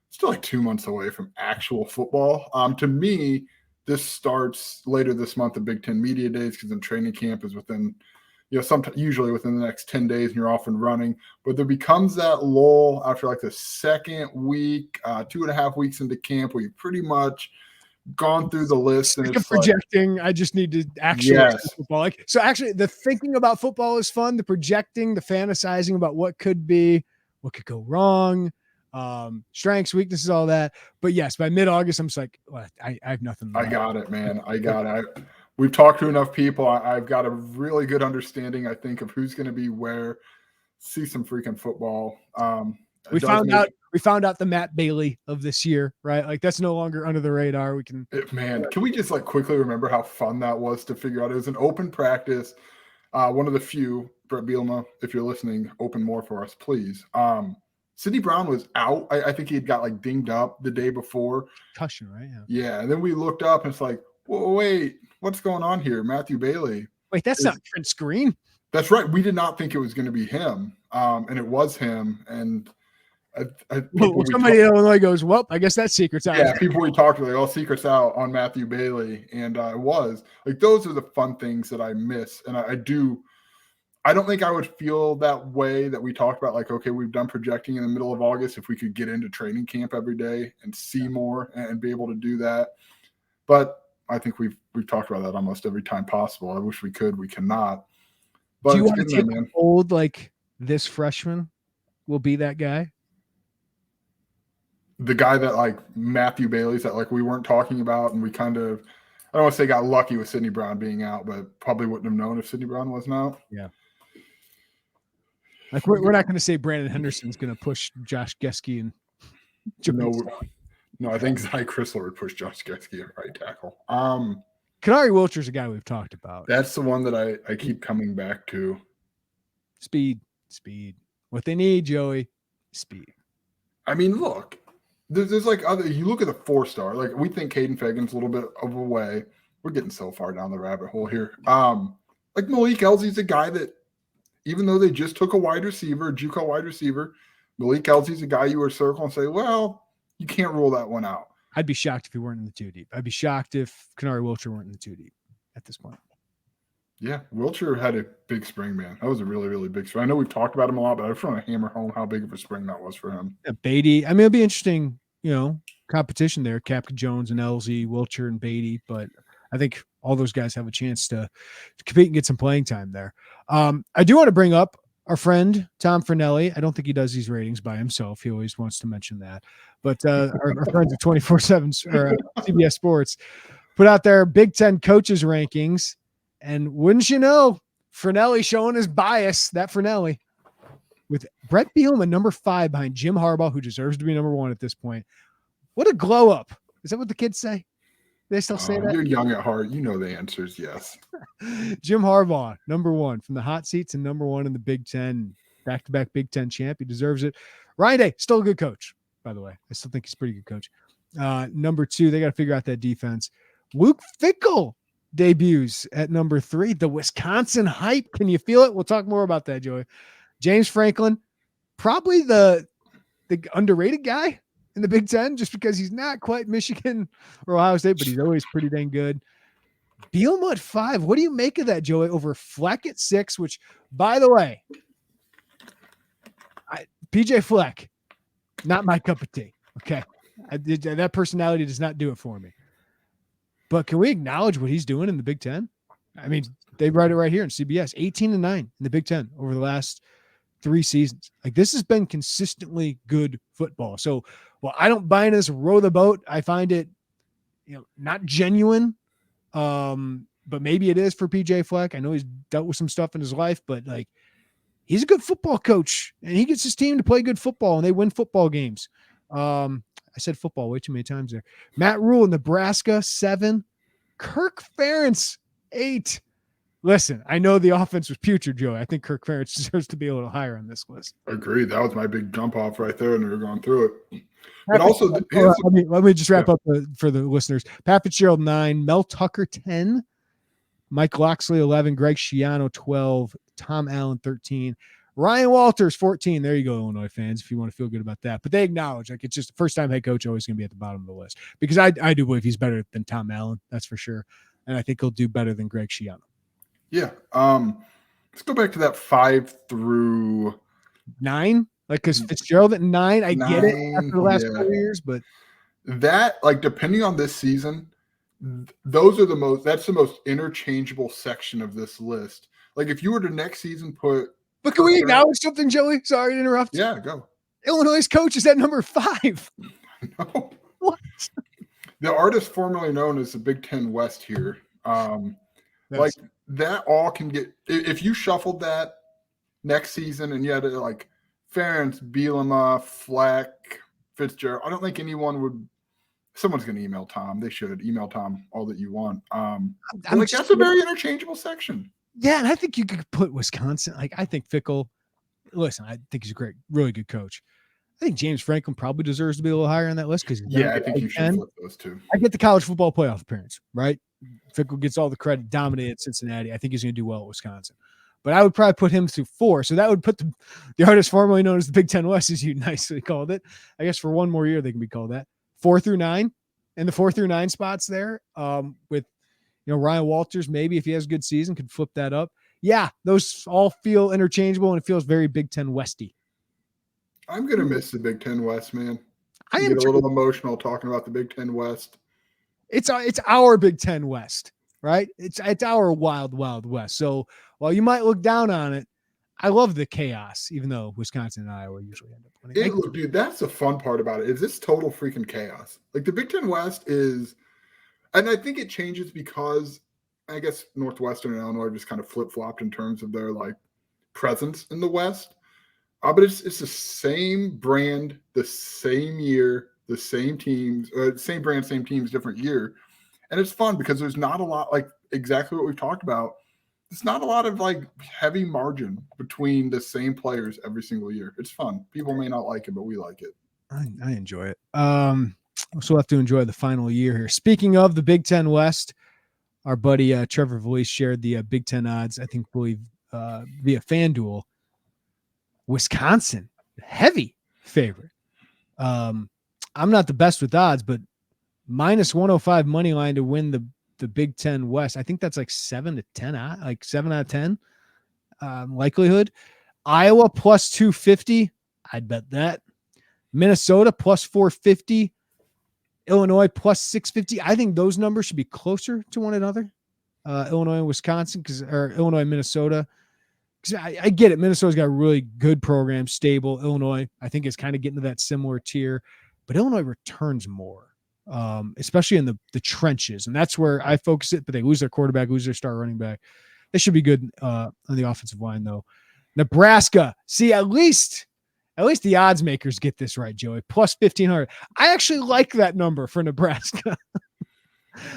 it's still like 2 months away from actual football. To me, this starts later this month of Big Ten Media Days, because then training camp is within, usually within the next 10 days, and you're off and running. But there becomes that lull after like the second week, 2.5 weeks into camp, where you pretty much gone through the list. And it's projecting. I just need to actually football. So actually, the thinking about football is fun. The projecting, the fantasizing about what could be, what could go wrong, strengths, weaknesses, all that. But yes, by mid-August, I'm just like, well, I have nothing. I got it, man. I got it. We've talked to enough people. I've got a really good understanding, I think, of who's going to be where. See some freaking football. We found out the Matt Bailey of this year, right? Like, that's no longer under the radar. Can we just like quickly remember how fun that was to figure out? It was an open practice. One of the few, Brett Bielema, if you're listening, open more for us, please. Sidney Brown was out. I think he had got like dinged up the day before. Concussion, right? Yeah. And then we looked up and it's like, whoa, wait, what's going on here? Matthew Bailey. Wait, that's not Trent Green. That's right. We did not think it was going to be him. And it was him. And somebody in Illinois goes, well, I guess that secret's out. Yeah, people we talked to, like, all secrets out on Matthew Bailey. And it was like, those are the fun things that I miss. And I don't think I would feel that way that we talked about, like, okay, we've done projecting in the middle of August, if we could get into training camp every day and see more and be able to do that. But I think we've talked about that almost every time possible. I wish we could. We cannot. But do you want to take old, like, this freshman will be that guy? The guy that, like, Matthew Bailey's that, like, we weren't talking about, and we kind of, I don't want to say got lucky with Sidney Brown being out, but probably wouldn't have known if Sidney Brown wasn't out. Yeah. Like, we're not going to say Brandon Henderson's going to push Josh Geske and No, I think Zach Chrysler would push Josh Geske at right tackle. Kanari Wilcher's a guy we've talked about. That's the one that I keep coming back to. Speed. What they need, Joey, speed. I mean, look, there's like you look at the 4-star, like, we think Caden Fagan's a little bit of a way. We're getting so far down the rabbit hole here. Like, Malik Elsey's a guy that, even though they just took a wide receiver, a JUCO wide receiver, Malik Elsey's a guy you would circle and say, well, you can't rule that one out. I'd be shocked if he weren't in the 2 deep. I'd be shocked if Kanari Wilcher weren't in the 2 deep at this point. Yeah, Wilcher had a big spring, man. That was a really, really big spring. I know we've talked about him a lot, but I just want to hammer home how big of a spring that was for him. Yeah, Beatty. I mean, it'll be interesting, competition there. Capka Jones and Elsey, Wilcher and Beatty. But I think all those guys have a chance to compete and get some playing time there. I do want to bring up our friend, Tom Fernelli. I don't think he does these ratings by himself. He always wants to mention that. But our friends at 24/7 or CBS Sports put out their Big Ten coaches rankings. And wouldn't you know, Fernelli showing his bias, that Fernelli, with Brett Bielema number 5 behind Jim Harbaugh, who deserves to be number 1 at this point. What a glow up. Is that what the kids say? They still say that? You're young at heart. You know the answer is yes. Jim Harbaugh, number 1 from the hot seats and number 1 in the Big Ten, back-to-back Big Ten champ. He deserves it. Ryan Day, still a good coach, by the way. I still think he's a pretty good coach. Number 2, they got to figure out that defense. Luke Fickell debuts at number 3. The Wisconsin hype. Can you feel it? We'll talk more about that, Joey. James Franklin, probably the underrated guy in the Big Ten, just because he's not quite Michigan or Ohio State, but he's always pretty dang good. Bielema at 5. What do you make of that, Joey? Over Fleck at 6, which, by the way, PJ Fleck, not my cup of tea. Okay. That personality does not do it for me. But can we acknowledge what he's doing in the Big Ten? I mean, they write it right here in CBS, 18-9 in the Big Ten over the last 3 seasons. Like, this has been consistently good football. So, well, I don't buy into this row the boat. I find it, not genuine. But maybe it is for PJ Fleck. I know he's dealt with some stuff in his life, but like, he's a good football coach and he gets his team to play good football and they win football games. I said football way too many times there. Matt Rule in Nebraska, 7. Kirk Ferentz, 8. Listen, I know the offense was putrid, Joey. I think Kirk Ferentz deserves to be a little higher on this list. Agreed. That was my big jump off right there, and we were going through it. But also, let me just wrap up for the listeners. Pat Fitzgerald, 9. Mel Tucker, 10. Mike Loxley, 11. Greg Schiano, 12. Tom Allen, 13. Ryan Walters, 14. There you go, Illinois fans, if you want to feel good about that. But they acknowledge, like, it's just the first time head coach always going to be at the bottom of the list. Because I do believe he's better than Tom Allen, that's for sure. And I think he'll do better than Greg Schiano. Yeah. Let's go back to that 5 through 9. Like, because Fitzgerald at 9, I get it after the last 4 years, but that, like, depending on this season, that's the most interchangeable section of this list. Like, if you were to next season put. But can we acknowledge something, Joey? Sorry to interrupt. Yeah, go. Illinois' coach is at number 5. No. What? The artist formerly known as the Big Ten West here. Like, that all can get – if you shuffled that next season and you had like Ferentz, Bielema, Fleck, Fitzgerald, I don't think anyone would – someone's going to email Tom. They should email Tom all that you want. That's a very interchangeable section. Yeah, and I think you could put Wisconsin. Like, I think Fickell – listen, I think he's a great, really good coach. I think James Franklin probably deserves to be a little higher on that list because I think you should flip those two. I get the college football playoff appearance, right? Fickell gets all the credit, dominated Cincinnati. I think he's going to do well at Wisconsin. But I would probably put him through 4. So that would put the artist formerly known as the Big Ten West, as you nicely called it. I guess for one more year they can be called that. 4 through 9. And the 4 through 9 spots there with Ryan Walters, maybe if he has a good season, could flip that up. Yeah, those all feel interchangeable, and it feels very Big Ten Westy. I'm going to miss the Big Ten West, man. I get a little emotional talking about the Big Ten West. It's our Big Ten West, right? It's our wild, wild West. So while you might look down on it, I love the chaos, even though Wisconsin and Iowa usually end up winning. Look, dude, that's the fun part about it. Is this total freaking chaos? Like, the Big Ten West is, and I think it changes because I guess Northwestern and Illinois just kind of flip-flopped in terms of their like presence in the West. But it's the same brand, the same year, the same teams, same brand, same teams, different year. And it's fun because there's not a lot, like exactly what we've talked about. It's not a lot of like heavy margin between the same players every single year. It's fun. People may not like it, but we like it. I enjoy it. So we'll have to enjoy the final year here. Speaking of the Big Ten West, our buddy Trevor Valise shared the Big Ten odds, I think, via FanDuel. Wisconsin, heavy favorite. I'm not the best with odds, but minus 105 money line to win the Big Ten West. I think that's like 7 to 10, like 7 out of 10 likelihood. Iowa plus 250. I'd bet that. Minnesota plus 450. Illinois plus 650. I think those numbers should be closer to one another. Illinois and Wisconsin, or Illinois and Minnesota. Because I get it. Minnesota's got a really good program, stable. Illinois, I think, is kind of getting to that similar tier. But Illinois returns more, especially in the trenches. And that's where I focus it. But they lose their quarterback, lose their star running back. They should be good on the offensive line, though. Nebraska. See, at least the odds makers get this right, Joey. Plus 1,500. I actually like that number for Nebraska.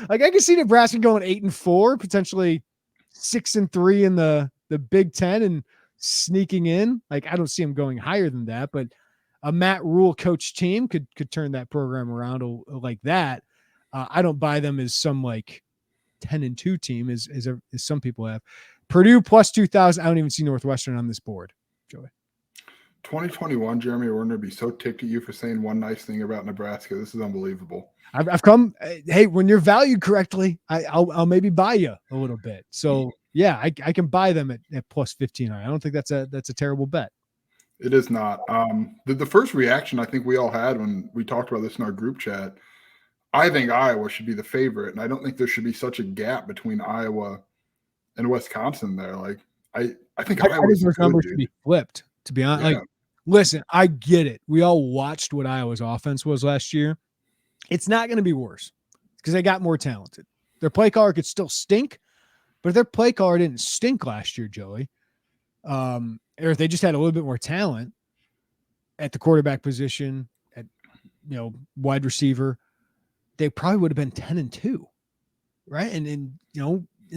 Like, I can see Nebraska going 8-4, potentially 6-3 in the Big Ten and sneaking in. Like, I don't see them going higher than that, but a Matt Rule coach team could turn that program around like that. I don't buy them as some like 10-2 team as some people have. Purdue plus 2,000. I don't even see Northwestern on this board, Joey. 2021, Jeremy Werner would be so ticked at you for saying one nice thing about Nebraska. This is unbelievable. I've come. Hey, when you're valued correctly, I'll maybe buy you a little bit. So yeah, I can buy them at plus 15. I don't think that's a terrible bet. It is not. The first reaction I think we all had when we talked about this in our group chat, I think Iowa should be the favorite, and I don't think there should be such a gap between Iowa and Wisconsin there. Like I think Iowa's those numbers should be flipped. To be honest, like listen, I get it. We all watched what Iowa's offense was last year. It's not going to be worse because they got more talented. Their play caller could still stink, but if their play caller didn't stink last year, Joey, or if they just had a little bit more talent at the quarterback position, at wide receiver, they probably would have been 10-2, right? And in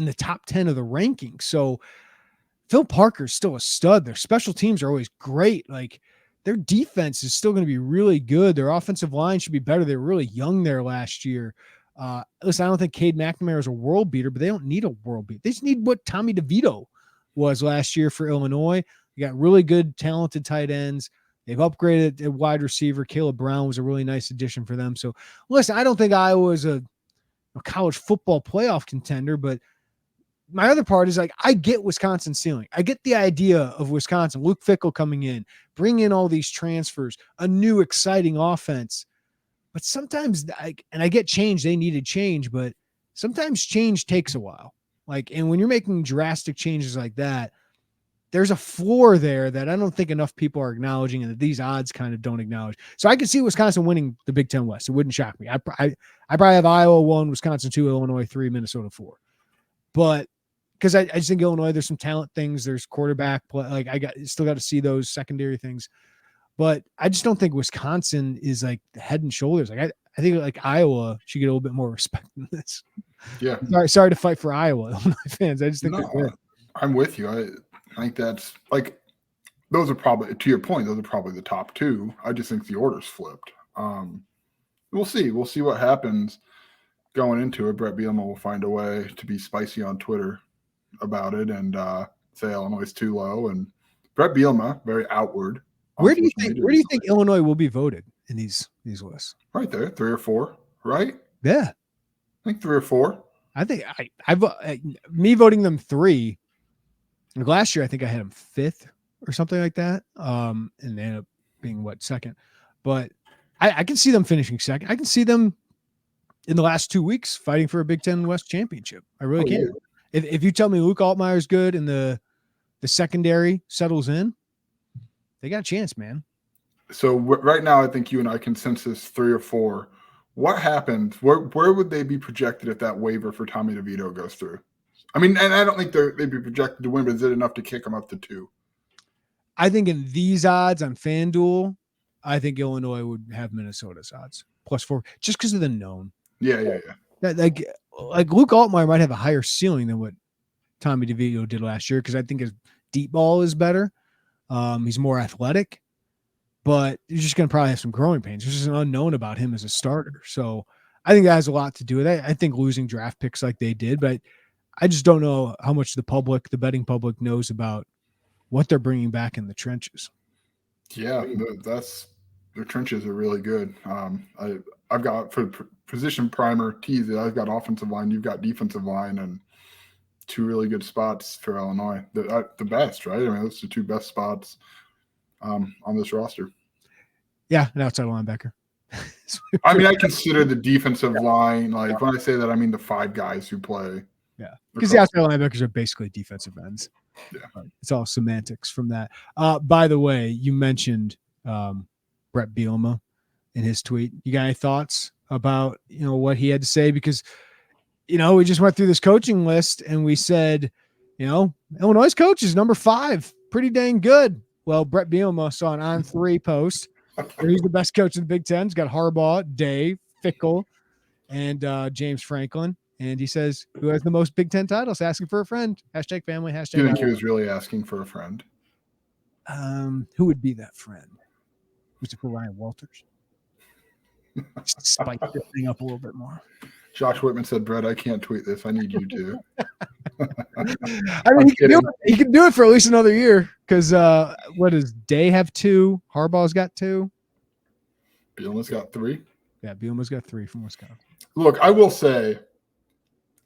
the top 10 of the rankings. So Phil Parker's still a stud. Their special teams are always great. Like their defense is still going to be really good. Their offensive line should be better. They were really young there last year. Listen, I don't think Cade McNamara is a world beater, but they don't need a world beat. They just need what Tommy DeVito was last year for Illinois. They got really good, talented tight ends. They've upgraded a wide receiver. Caleb Brown was a really nice addition for them. So listen, I don't think Iowa is a college football playoff contender, but my other part is like, I get Wisconsin's ceiling. I get the idea of Wisconsin, Luke Fickell coming in, bring in all these transfers, a new exciting offense. But sometimes I get change. They needed change, but sometimes change takes a while. And when you're making drastic changes like that, there's a floor there that I don't think enough people are acknowledging and that these odds kind of don't acknowledge. So I could see Wisconsin winning the Big Ten West. It wouldn't shock me. I probably have Iowa 1, Wisconsin 2, Illinois 3, Minnesota 4. But because I just think Illinois, there's some talent things. There's quarterback play. Still got to see those secondary things. But I just don't think Wisconsin is like head and shoulders. I think like Iowa should get a little bit more respect than this. Yeah. Sorry to fight for Iowa, Illinois fans. I just think I'm with you. I think that's like those are probably, to your point, those are probably the top two. I just think the order's flipped. We'll see. We'll see what happens going into it. Brett Bielema will find a way to be spicy on Twitter about it and say Illinois is too low. And Brett Bielema, very outward. Where do you think Illinois will be voted in these lists? Right there, 3 or 4, right? Yeah, I think 3 or 4. I think me voting them 3. Last year, I think I had them 5th or something like that. And they ended up being second. But I can see them finishing second. I can see them in the last 2 weeks fighting for a Big Ten West championship. I really can. Yeah. If you tell me Luke Altmaier is good and the secondary settles in, they got a chance, man. So right now, I think you and I consensus 3 or 4. What happened? Where would they be projected if that waiver for Tommy DeVito goes through? I mean, and I don't think they'd be projected to win, but is it enough to kick them up to 2? I think in these odds on FanDuel, I think Illinois would have Minnesota's odds +4 just because of the known. Yeah. Like Luke Altmaier might have a higher ceiling than what Tommy DeVito did last year because I think his deep ball is better. He's more athletic, but you're just going to probably have some growing pains. There's just an unknown about him as a starter. So I think that has a lot to do with it. I think losing draft picks like they did, but I just don't know how much the betting public knows about what they're bringing back in the trenches. Yeah, their trenches are really good. I've got for position primer tease. I've got offensive line. You've got defensive line, and 2 really good spots for Illinois. The best, right? I mean, those are the 2 best spots on this roster. Yeah, an outside linebacker. I mean, I consider the defensive line, like when I say that, I mean the 5 guys who play. Yeah, because the outside linebackers are basically defensive ends. Yeah, it's all semantics from that. By the way, you mentioned Brett Bielema in his tweet. You got any thoughts about what he had to say? Because we just went through this coaching list and we said, Illinois' coach is number 5, pretty dang good. Well, Brett Bielema saw an On 3 post. He's the best coach in the Big Ten. He's got Harbaugh, Dave, Fickell, and James Franklin. And he says, who has the most Big Ten titles? Asking for a friend. #family. Do you think he was really asking for a friend? Who would be that friend? Was it for Ryan Walters? Spike this thing up a little bit more. Josh Whitman said, Brett, I can't tweet this. I need you to. I mean, he can do it for at least another year because what does Day have 2? Harbaugh's got 2. Bielema's got 3. Yeah, Bielema's got 3 from Wisconsin. Look, I will say,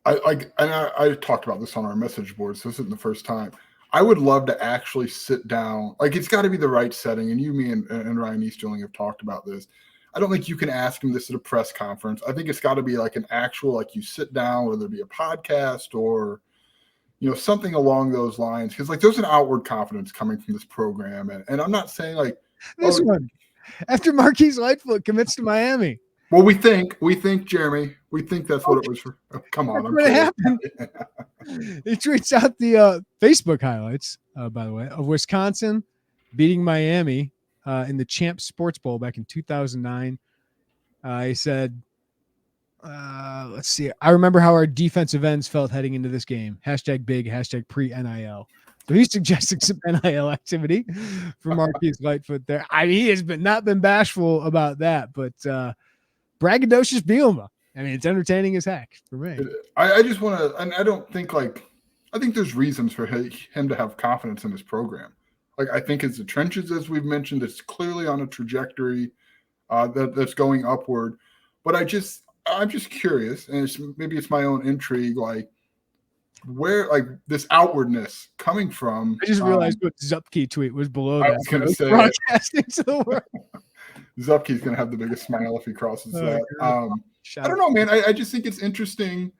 I talked about this on our message board, so this isn't the first time. I would love to actually sit down. Like, it's got to be the right setting. And you, me, and Ryan Easterling have talked about this. I don't think you can ask him this at a press conference. I think it's got to be like an actual, like you sit down, whether it be a podcast or, something along those lines. Because, like, there's an outward confidence coming from this program. And I'm not saying, like. This one. After Marquise Lightfoot commits to Miami. Well, we think, Jeremy, that's what it was for. Oh, come on. That's what happened. He tweets out the Facebook highlights, by the way, of Wisconsin beating Miami in the Champs Sports Bowl back in 2009. He said, let's see. I remember how our defensive ends felt heading into this game. #big, #pre-NIL. So he's suggesting some NIL activity for Marquise Lightfoot there. He has not been bashful about that, but braggadocious Bielema. I mean, it's entertaining as heck for me. I just want to, and I don't think I think there's reasons for him to have confidence in his program. Like, I think it's the trenches, as we've mentioned, it's clearly on a trajectory that's going upward. But I'm just curious, and maybe it's my own intrigue, like, where, like, this outwardness coming from. I just realized what Zupke tweet was below that. I was going to say broadcasting to the world. Zupke's going to have the biggest smile if he crosses that. I don't know, man. I just think it's interesting,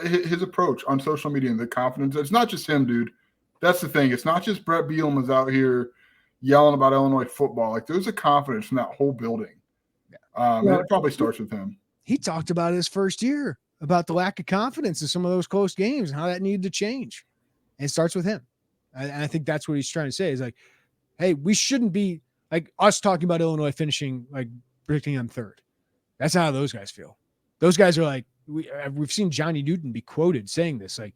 his approach on social media and the confidence. It's not just him, dude. That's the thing. It's not just Brett Bielema's out here yelling about Illinois football. Like, there's a confidence in that whole building. And it probably starts with him. He talked about his first year, about the lack of confidence in some of those close games and how that needed to change. And it starts with him. And I think that's what he's trying to say is, like, hey, we shouldn't be like us talking about Illinois finishing, like, predicting them third. That's not how those guys feel. Those guys are like, we've seen Johnny Newton be quoted saying this, like,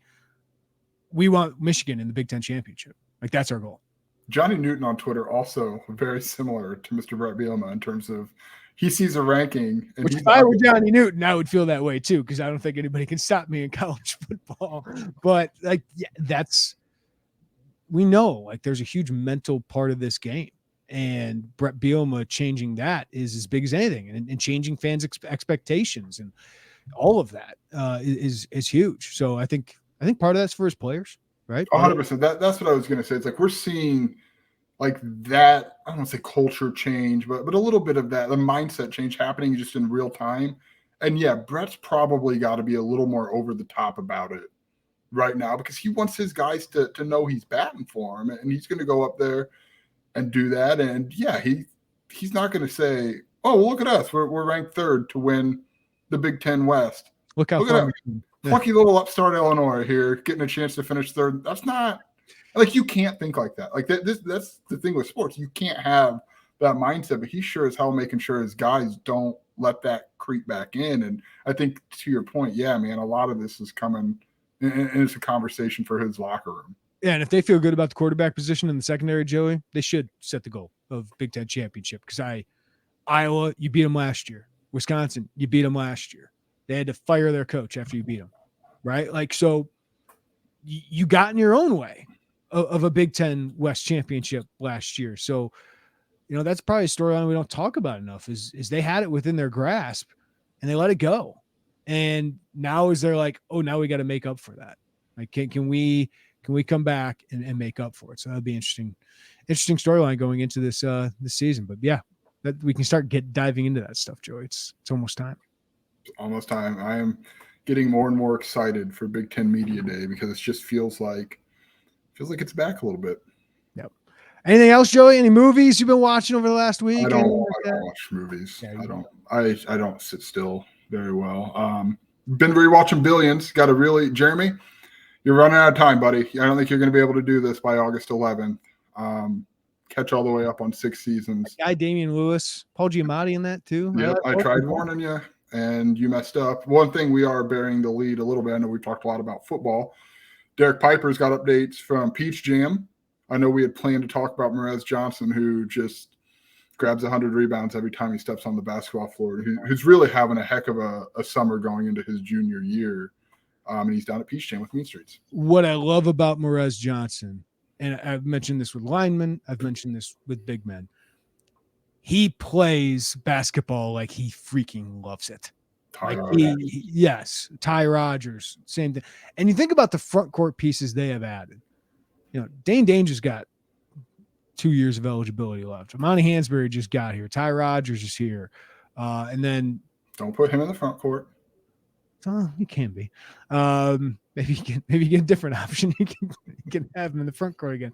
we want Michigan in the Big Ten championship. Like, that's our goal. Johnny Newton on Twitter also very similar to Mr. Brett Bielema in terms of he sees a ranking. And if I were Johnny Newton, I would feel that way too, because I don't think anybody can stop me in college football. But, like, yeah, we know, like, there's a huge mental part of this game. And Brett Bielema changing that is as big as anything, and changing fans' expectations and all of that is huge. So I think part of that's for his players, right? 100%. That's what I was going to say. It's like we're seeing, like, that, I don't want to say culture change, but a little bit of that, the mindset change happening just in real time. And yeah, Brett's probably got to be a little more over the top about it right now because he wants his guys to know he's batting for him, and he's going to go up there and do that. And yeah, he's not going to say, oh, well, look at us. We're ranked third to win the Big Ten West. Look at that plucky little upstart Illinois here getting a chance to finish third. That's not, like, you can't think like that. Like, that's the thing with sports. You can't have that mindset, but he's sure as hell making sure his guys don't let that creep back in. And I think, to your point, yeah, man, a lot of this is coming, and it's a conversation for his locker room. Yeah, and if they feel good about the quarterback position in the secondary, Joey, they should set the goal of Big Ten championship. Because Iowa, you beat them last year. Wisconsin, you beat them last year. They had to fire their coach after you beat them, right? Like, so you got in your own way of a Big Ten West championship last year. So, that's probably a storyline we don't talk about enough is they had it within their grasp and they let it go. And now they're like, oh, now we got to make up for that. Like, can we come back and make up for it? So that'd be interesting storyline going into this season. But yeah, that we can start diving into that stuff, Joey. It's almost time. It's almost time. I am getting more and more excited for Big Ten Media Day because it just feels like it's back a little bit. Yep. Anything else, Joey? Any movies you've been watching over the last week? I don't watch movies. Yeah, I don't sit still very well. Been rewatching Billions. Jeremy, you're running out of time, buddy. I don't think you're going to be able to do this by August 11th. Catch all the way up on 6 seasons. That guy, Damian Lewis, Paul Giamatti in that too. Yep, I tried warning you, and you messed up. One thing, we are bearing the lead a little bit. I know we talked a lot about football. Derek Piper's got updates from Peach Jam. I know we had planned to talk about Morez Johnson, who just grabs 100 rebounds every time he steps on the basketball floor, who's really having a heck of a summer going into his junior year. And he's down at Peach Jam with Mean Streets. What I love about Morez Johnson, and I've mentioned this with linemen, I've mentioned this with big men, he plays basketball like he freaking loves it. Ty Rogers, same thing. And you think about the front court pieces they have added. Dane Danger's got 2 years of eligibility left. Amani Hansberry just got here. Ty Rogers is here. And then don't put him in the front court. He can be. Maybe you get a different option. You can have him in the front court again.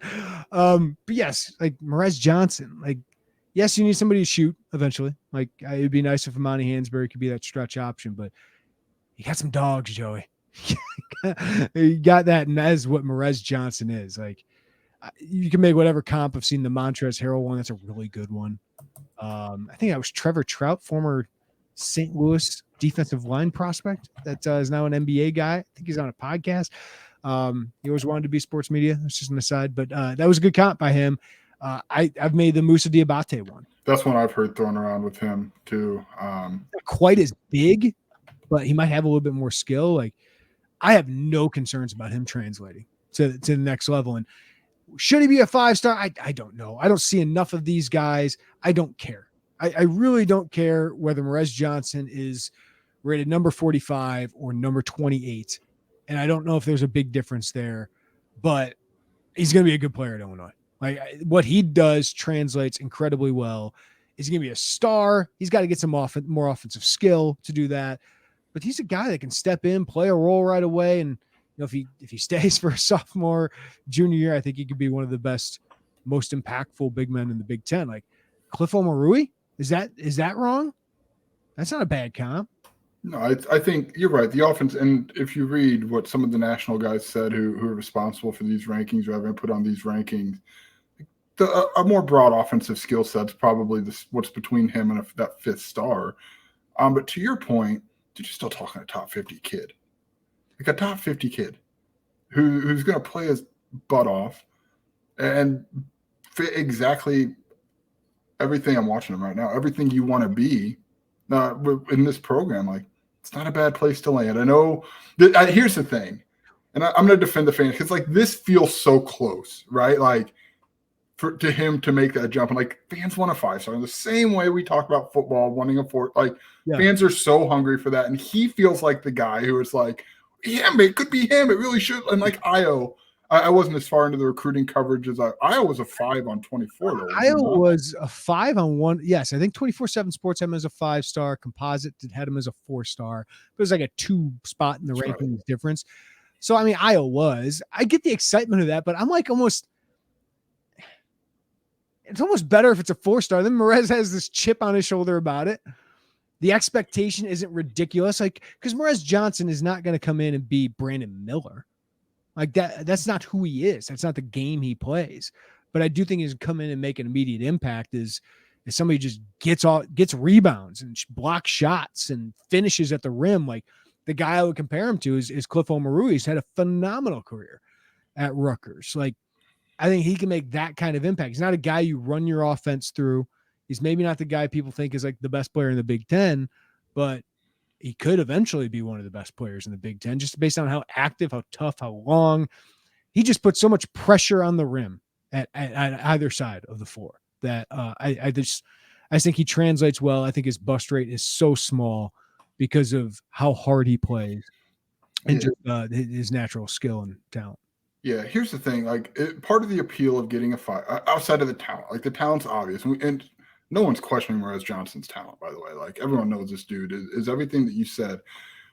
But yes, like Morez Johnson, like, yes, you need somebody to shoot eventually. Like, it'd be nice if Amani Hansberry could be that stretch option, but you got some dogs, Joey. You got that, and that is what Morez Johnson is. Like, you can make whatever comp. I've seen the Montrezl Harrell one. That's a really good one. I think that was Trevor Trout, former St. Louis defensive line prospect that is now an NBA guy. I think he's on a podcast. He always wanted to be sports media. That's just an aside, but that was a good comp by him. I've made the Moussa Diabate one. That's one I've heard thrown around with him too. Not quite as big, but he might have a little bit more skill. Like, I have no concerns about him translating to the next level. And should he be a 5-star? I don't know. I don't see enough of these guys. I don't care. I really don't care whether Morez Johnson is rated number 45 or number 28. And I don't know if there's a big difference there, but he's going to be a good player at Illinois. Like, what he does translates incredibly well. He's going to be a star. He's got to get some more offensive skill to do that. But he's a guy that can step in, play a role right away. And if he stays for a sophomore, junior year, I think he could be one of the best, most impactful big men in the Big Ten. Like Cliff Omarui, is that wrong? That's not a bad comp. No, I think you're right. The offense, and if you read what some of the national guys said who are responsible for these rankings or have input on these rankings, a more broad offensive skill set's probably what's between him and that 5th star. But to your point, dude, you're still talking a top 50 kid. Like a top 50 kid who's going to play his butt off and fit exactly everything I'm watching him right now, everything you want to be in this program. Like, it's not a bad place to land. I know that here's the thing, and I'm going to defend the fans because, like, this feels so close, right? Like, to him to make that jump, and like, fans want a 5-star in the same way we talk about football wanting a 4. Like, fans are so hungry for that, and he feels like the guy who is like, yeah, it could be him. It really should. And like Io, I wasn't as far into the recruiting coverage as Io was a 5 on 24. Though, Io was a 5 on 1. Yes, I think 24/7 Sports had him as a 5-star. Composite had him as a 4-star. It was like a 2 spot in the rankings difference. So, I mean, Io was. I get the excitement of that, but I'm like it's almost better if it's a 4-star. Then Morez has this chip on his shoulder about it. The expectation isn't ridiculous. Like, because Morez Johnson is not going to come in and be Brandon Miller. Like, that's not who he is. That's not the game he plays. But I do think he's come in and make an immediate impact is somebody who just gets rebounds and blocks shots and finishes at the rim. Like, the guy I would compare him to is Cliff Omarui. He's had a phenomenal career at Rutgers. Like, I think he can make that kind of impact. He's not a guy you run your offense through. He's maybe not the guy people think is like the best player in the Big Ten, but he could eventually be one of the best players in the Big Ten, just based on how active, how tough, how long. He just puts so much pressure on the rim at either side of the floor that I think he translates well. I think his bust rate is so small because of how hard he plays and just his natural skill and talent. Yeah, here's the thing. Like, part of the appeal of getting a 5 outside of the talent, like the talent's obvious, and no one's questioning Morez Johnson's talent, by the way. Like, everyone knows this dude is everything that you said.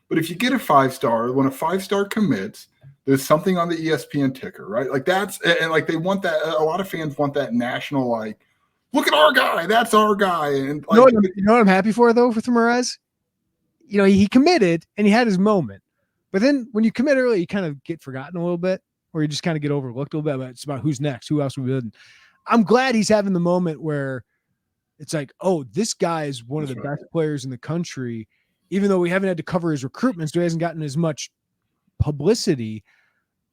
But if you get a 5-star, when a 5-star commits, there's something on the ESPN ticker, right? Like, and like, they want that. A lot of fans want that national, like, look at our guy. That's our guy. And like, you know what I'm happy for, though, with Morez? He committed and he had his moment. But then when you commit early, you kind of get forgotten a little bit, or you just kind of get overlooked a little bit. But it's about who's next, who else will be good. I'm glad he's having the moment where it's like, oh, this guy is one of the best players in the country, even though we haven't had to cover his recruitment, so he hasn't gotten as much publicity.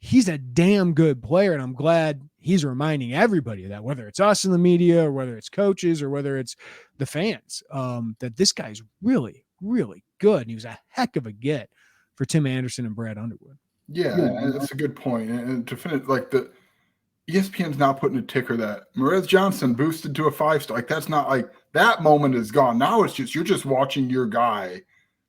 he's a damn good player. And I'm glad he's reminding everybody of that, whether it's us in the media or whether it's coaches or whether it's the fans, that this guy's really, really good. And he was a heck of a get for Tim Anderson and Brad Underwood. Yeah, and that's a good point. And to finish, like the ESPN's now putting a ticker that Morez Johnson boosted to a 5-star. Like that's not like that moment is gone. Now it's just you're just watching your guy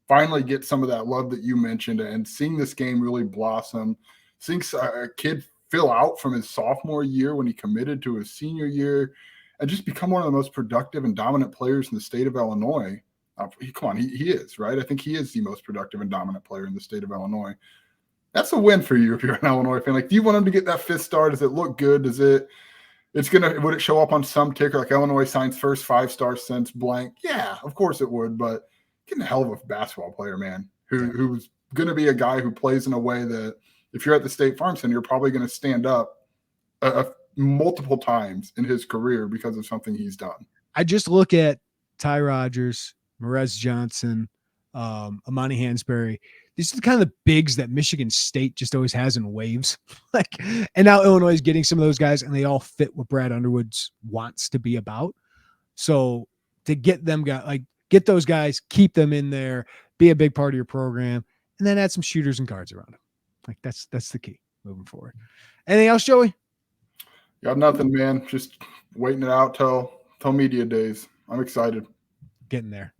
finally get some of that love that you mentioned and seeing this game really blossom. Seeing a kid fill out from his sophomore year when he committed to his senior year and just become one of the most productive and dominant players in the state of Illinois. He is, right? I think he is the most productive and dominant player in the state of Illinois. That's a win for you if you're an Illinois fan. Like, do you want him to get that 5th star? Does it look good? Would it show up on some ticker like Illinois signs first 5-star since blank? Yeah, of course it would, but getting a hell of a basketball player, man, who's going to be a guy who plays in a way that if you're at the State Farm Center, you're probably going to stand up multiple times in his career because of something he's done. I just look at Ty Rodgers, Morez Johnson, Amani Hansberry. These are the kind of the bigs that Michigan State just always has in waves. And now Illinois is getting some of those guys, and they all fit what Brad Underwood's wants to be about. So to get them get those guys, keep them in there, be a big part of your program, and then add some shooters and guards around them. Like that's the key moving forward. Anything else, Joey? Got nothing, man. Just waiting it out till media days. I'm excited.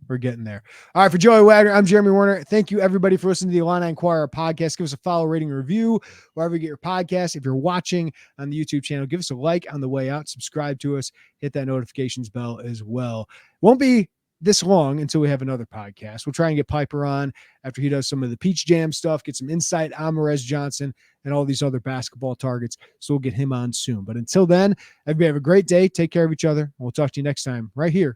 We're getting there. All right, for Joey Wagner, I'm Jeremy Werner. Thank you, everybody, for listening to the Illini Inquirer podcast. Give us a follow, rating, and review wherever you get your podcast. If you're watching on the YouTube channel, give us a like on the way out. Subscribe to us. Hit that notifications bell as well. Won't be this long until we have another podcast. We'll try and get Piper on after he does some of the Peach Jam stuff, get some insight on Morez Johnson and all these other basketball targets. So we'll get him on soon. But until then, everybody have a great day. Take care of each other. We'll talk to you next time right here